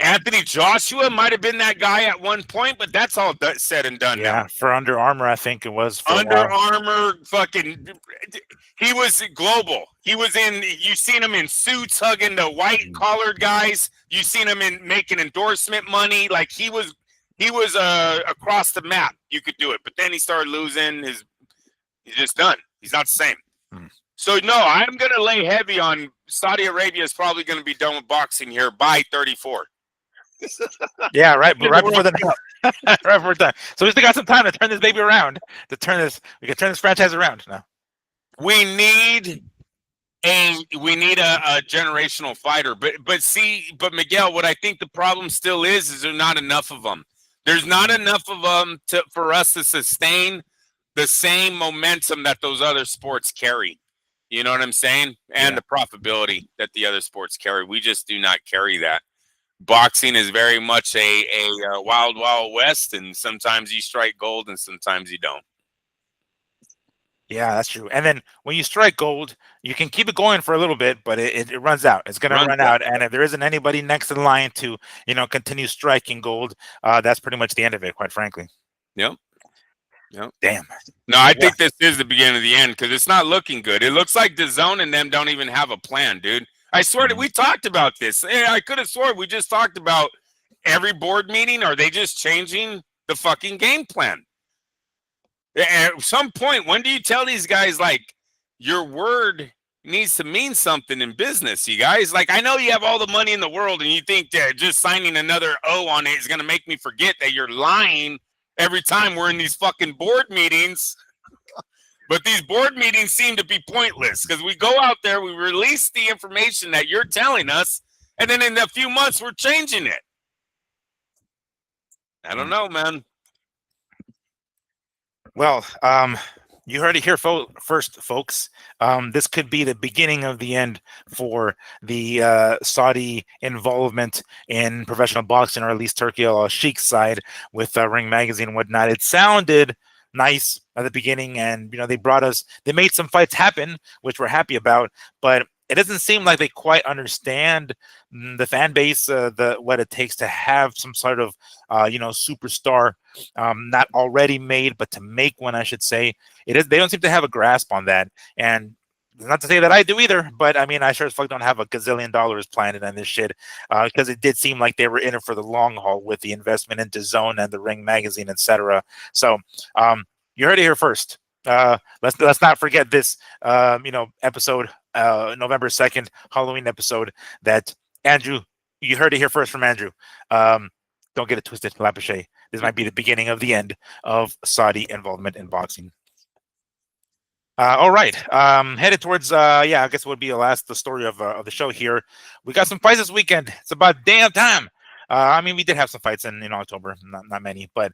Anthony Joshua might have been that guy at one point, but that's all said and done now. For Under Armour, I think it was. For Under Armour, fucking, he was global. He was you seen him in suits hugging the white collared guys. You seen him making endorsement money. Like he was across the map. You could do it, but then he started losing he's just done. He's not the same. So no, I'm going to lay heavy on Saudi Arabia is probably going to be done with boxing here by 34. Yeah, right. But right before the right before time. So we still got some time to turn this baby around. We can turn this franchise around now. We need a generational fighter, but Miguel, what I think the problem still is there's not enough of them. There's not enough of them for us to sustain the same momentum that those other sports carry. You know what I'm saying? And the profitability that the other sports carry. We just do not carry that. Boxing is very much a wild, wild west, and sometimes you strike gold and sometimes you don't. Yeah, that's true. And then when you strike gold, you can keep it going for a little bit, but it runs out. It's going to run out. And if there isn't anybody next in line to, continue striking gold, that's pretty much the end of it, quite frankly. Yep. Damn. No, I think this is the beginning of the end because it's not looking good. It looks like DAZN and them don't even have a plan, dude. I swear we talked about this. I could have sworn we just talked about every board meeting. Are they just changing the fucking game plan? At some point, when do you tell these guys, like, your word needs to mean something in business, you guys? Like, I know you have all the money in the world and you think that just signing another O on it is going to make me forget that you're lying every time we're in these fucking board meetings. But these board meetings seem to be pointless because we go out there, we release the information that you're telling us, and then in a few months, we're changing it. I don't know, man. Well, you heard it here first, folks. This could be the beginning of the end for the Saudi involvement in professional boxing, or at least Turki al-Sheikh's side with Ring Magazine and whatnot. It sounded nice at the beginning, and they made some fights happen, which we're happy about, but it doesn't seem like they quite understand the fan base, what it takes to have some sort of superstar, not already made, but to make one, I should say. They don't seem to have a grasp on that, and not to say that I do either, but I mean, I sure as fuck don't have $1 gazillion planted on this shit, because it did seem like they were in it for the long haul with the investment into DAZN and the Ring Magazine, etc. So you heard it here first. Let's not forget this episode November 2nd, Halloween episode. That Andrew, you heard it here first from Andrew. Um, don't get it twisted, Lapachet. This might be the beginning of the end of Saudi involvement in boxing. All right. Headed towards yeah, I guess it would be the story of the show here. We got some fights this weekend. It's about damn time. I mean, we did have some fights in October, not many, but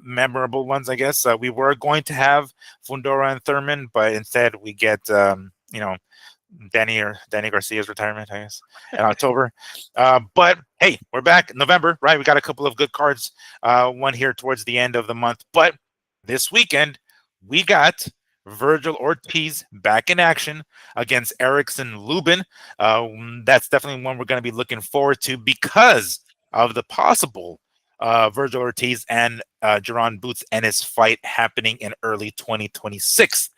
memorable ones, I guess. We were going to have Fundora and Thurman, but instead we get Danny Garcia's retirement, I guess, in October. But hey, we're back November, right? We got a couple of good cards. One here towards the end of the month, but this weekend we got Virgil Ortiz back in action against Erickson Lubin. That's definitely one we're going to be looking forward to because of the possible Virgil Ortiz and Jaron Boots Ennis fight happening in early 2026.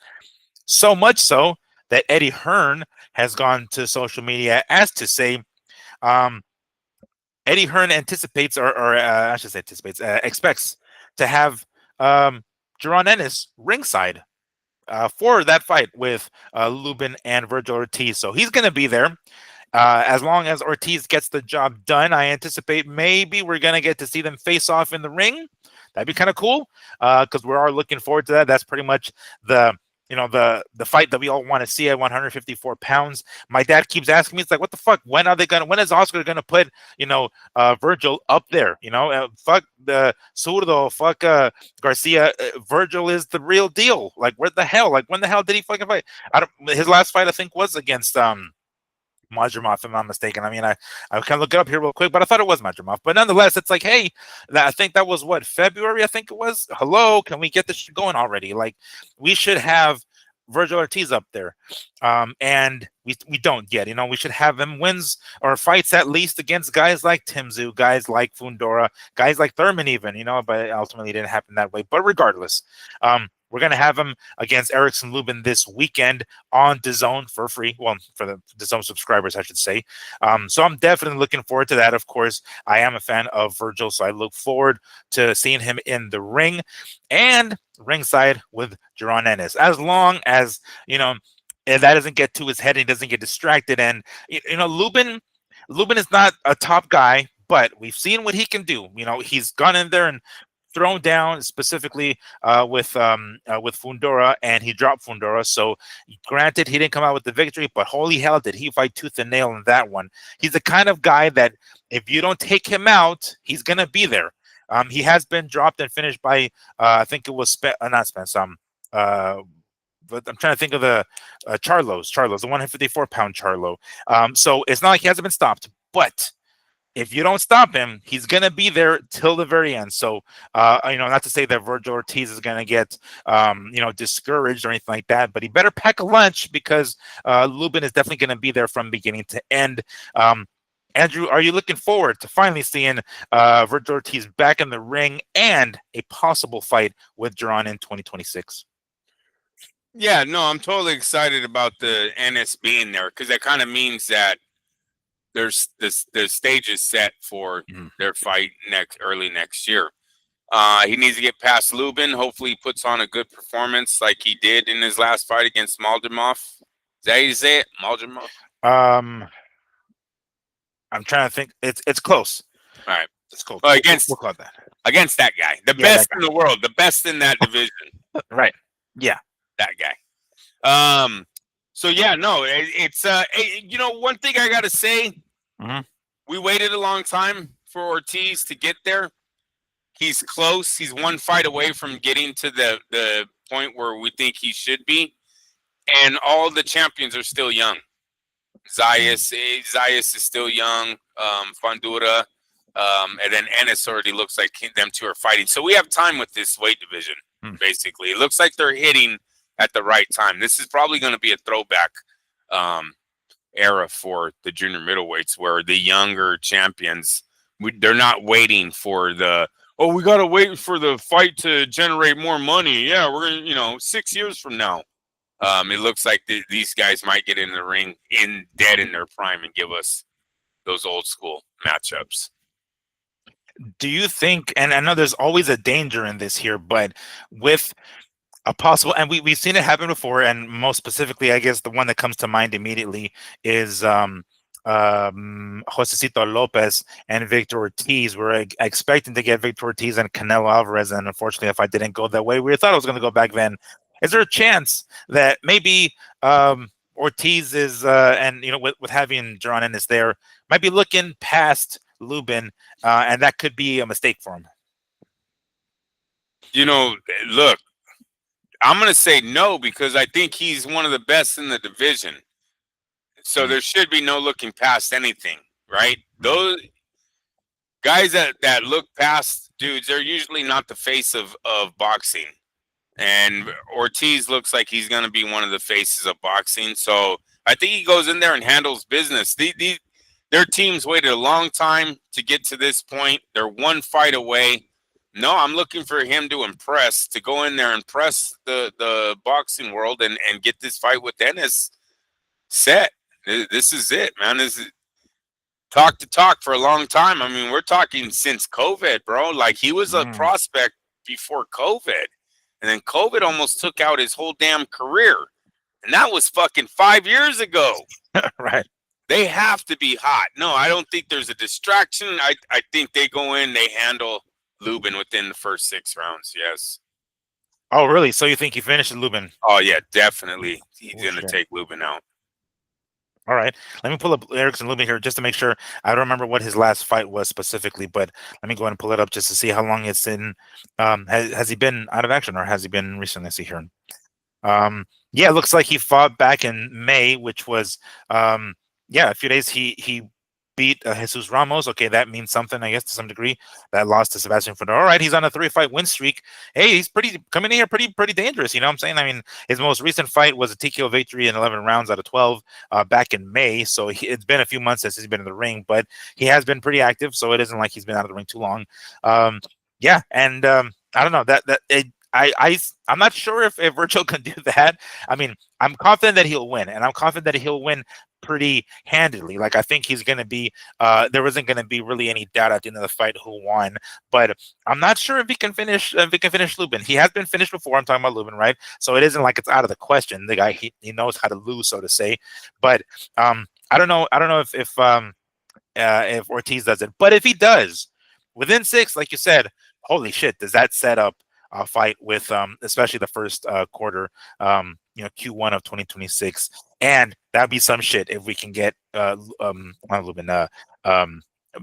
So much so that Eddie Hearn has gone to social media as to say, Eddie Hearn anticipates, or I should say anticipates, expects to have Jaron Ennis ringside for that fight with Lubin and Virgil Ortiz. So he's going to be there. As long as Ortiz gets the job done, I anticipate maybe we're going to get to see them face off in the ring. That'd be kind of cool because we are looking forward to that. That's pretty much the fight that we all want to see at 154 pounds. My dad keeps asking me, it's like, what the fuck? When is Oscar gonna put, Virgil up there? Fuck the Zurdo, fuck Garcia. Virgil is the real deal. Like, where the hell? Like, when the hell did he fucking fight? His last fight, I think, was against Madrimov, if I'm not mistaken. I mean, I can look it up here real quick, but I thought it was Madrimov. But nonetheless, it's like, hey, I think that was what, February, I think it was. Hello, can we get this shit going already? Like, we should have Virgil Ortiz up there. And we don't yet. We should have him wins or fights at least against guys like Timzu, guys like Fundora, guys like Thurman even, but ultimately it didn't happen that way. But regardless, we're going to have him against Erickson Lubin this weekend on DAZN for free. Well, for the DAZN subscribers, I should say. So I'm definitely looking forward to that. Of course, I am a fan of Virgil, so I look forward to seeing him in the ring and ringside with Jaron Ennis. As long as, that doesn't get to his head and he doesn't get distracted. And, Lubin is not a top guy, but we've seen what he can do. He's gone in there and thrown down specifically with Fundora, and he dropped Fundora. So granted, he didn't come out with the victory, but holy hell, did he fight tooth and nail in that one. He's the kind of guy that if you don't take him out, he's going to be there. He has been dropped and finished by, I think it was not Spence, but I'm trying to think of the Charlo's, the 154-pound Charlo. So it's not like he hasn't been stopped, but if you don't stop him, he's going to be there till the very end. So, not to say that Virgil Ortiz is going to get, discouraged or anything like that, but he better pack a lunch because Lubin is definitely going to be there from beginning to end. Andrew, are you looking forward to finally seeing Virgil Ortiz back in the ring and a possible fight with Jaron in 2026? Yeah, no, I'm totally excited about the Ennis being there because that kind of means that there's the stage is set for their fight early next year. He needs to get past Lubin. Hopefully, he puts on a good performance like he did in his last fight against Maldimov. Is that how you say it, Maldimov? I'm trying to think. It's close. All right, it's close. Well, we'll call it that. Against that guy, the best in the world, the best in that division. Right. Yeah, that guy. So yeah, no, it's one thing I gotta say. We waited a long time for Ortiz to get there. He's close. He's one fight away from getting to the point where we think he should be. And all the champions are still young. Zayas is still young. Fundura. And then Ennis already looks like them two are fighting. So we have time with this weight division, basically. It looks like they're hitting at the right time. This is probably going to be a throwback era for the junior middleweights where the younger champions, they're not waiting for we got to wait for the fight to generate more money. Yeah, we're going to, 6 years from now. It looks like these guys might get in the ring dead in their prime and give us those old school matchups. Do you think, and I know there's always a danger in this here, but with A possible, and we've seen it happen before, and most specifically, I guess the one that comes to mind immediately is Josecito Lopez and Victor Ortiz. We're expecting to get Victor Ortiz and Canelo Alvarez, and unfortunately, if I didn't go that way, we thought I was going to go back then. Is there a chance that maybe Ortiz is, and with having Jerron Ennis there, might be looking past Lubin, and that could be a mistake for him? Look, I'm going to say no because I think he's one of the best in the division. So there should be no looking past anything, right? Those guys that look past dudes, they're usually not the face of boxing. And Ortiz looks like he's going to be one of the faces of boxing. So I think he goes in there and handles business. Their teams waited a long time to get to this point. They're one fight away. No, I'm looking for him to impress, to go in there and impress the boxing world and get this fight with Ennis set. This is it, man. This is talk for a long time. I mean, we're talking since COVID, bro. Like, he was a prospect before COVID, and then COVID almost took out his whole damn career. And that was fucking 5 years ago. Right. They have to be hot. No, I don't think there's a distraction. I think they go in, they handle Lubin within the first 6 rounds. Yes. Oh, really? So you think he finished Lubin? Oh, yeah, definitely. He's going to take Lubin out. All right. Let me pull up Erickson Lubin here just to make sure. I don't remember what his last fight was specifically, but let me go ahead and pull it up just to see how long it's in. Has he been out of action, or has he been recently? Let's see here. Yeah, it looks like he fought back in May, which was a few days. He beat Jesus Ramos. Okay, that means something, I guess, to some degree. That lost to Sebastian Fedor. All right, he's on a 3-fight win streak. Hey, he's coming in here pretty dangerous. You know what I'm saying? I mean, his most recent fight was a TKO victory in 11 rounds out of 12 back in May. So it's been a few months since he's been in the ring, but he has been pretty active. So it isn't like he's been out of the ring too long. Yeah, and I don't know I'm not sure if Virgil can do that. I mean, I'm confident that he'll win, and I'm confident that he'll win pretty handedly. Like, I think he's going to be, there isn't going to be really any doubt at the end of the fight who won, but I'm not sure if he can finish Lubin. He has been finished before. I'm talking about Lubin, right? So it isn't like it's out of the question. The guy, he knows how to lose, so to say. But I don't know if Ortiz does it, but if he does, within 6, like you said, holy shit, does that set up a fight with especially the first quarter, Q1 of 2026, and that'd be some shit if we can get Lubin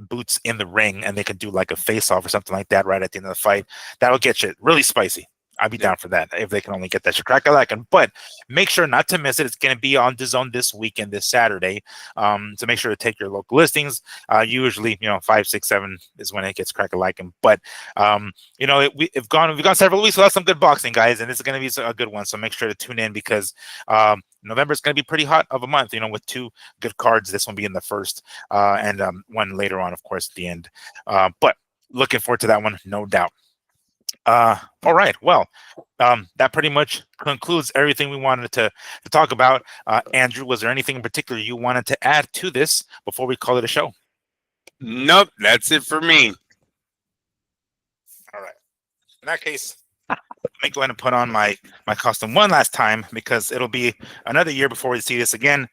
boots in the ring and they could do like a face-off or something like that right at the end of the fight. That'll get shit really spicy. I'd be down for that if they can only get that shit crack-a-lackin'. But make sure not to miss it. It's going to be on DAZN this weekend, this Saturday. So make sure to take your local listings. Usually, 5, 6, 7 is when it gets crack-a-lackin'. But we've gone several weeks without some good boxing, guys, and this is going to be a good one. So make sure to tune in because November is going to be pretty hot of a month. With 2 good cards. This one being the first, and one later on, of course, at the end. But looking forward to that one, no doubt. All right. Well, that pretty much concludes everything we wanted to talk about. Andrew, was there anything in particular you wanted to add to this before we call it a show? Nope, that's it for me. All right. In that case, let me go ahead and put on my costume one last time because it'll be another year before we see this again.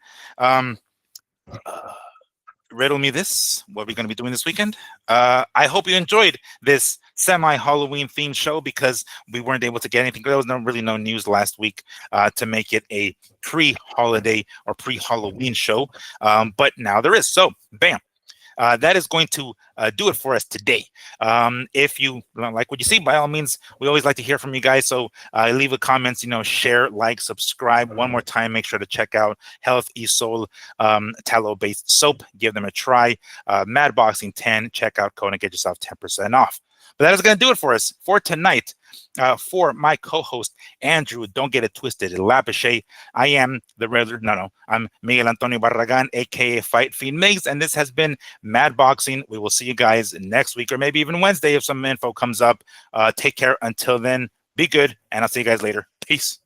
Riddle me this. What are we going to be doing this weekend? I hope you enjoyed this semi-Halloween themed show because we weren't able to get anything. There was really no news last week to make it a pre-holiday or pre-Halloween show. But now there is. So, bam. That is going to do it for us today. If you like what you see, by all means, we always like to hear from you guys. So leave a comments, share, like, subscribe. One more time, make sure to check out Health Isol tallow-based soap. Give them a try. MADBoxing 10. Check out code and get yourself 10% off. But that is going to do it for us for tonight. For my co-host, Andrew, don't get it twisted, Lapiche. I am the regular, I'm Miguel Antonio Barragan, a.k.a. Fight Fiend Migs, and this has been Mad Boxing. We will see you guys next week or maybe even Wednesday if some info comes up. Take care until then. Be good, and I'll see you guys later. Peace.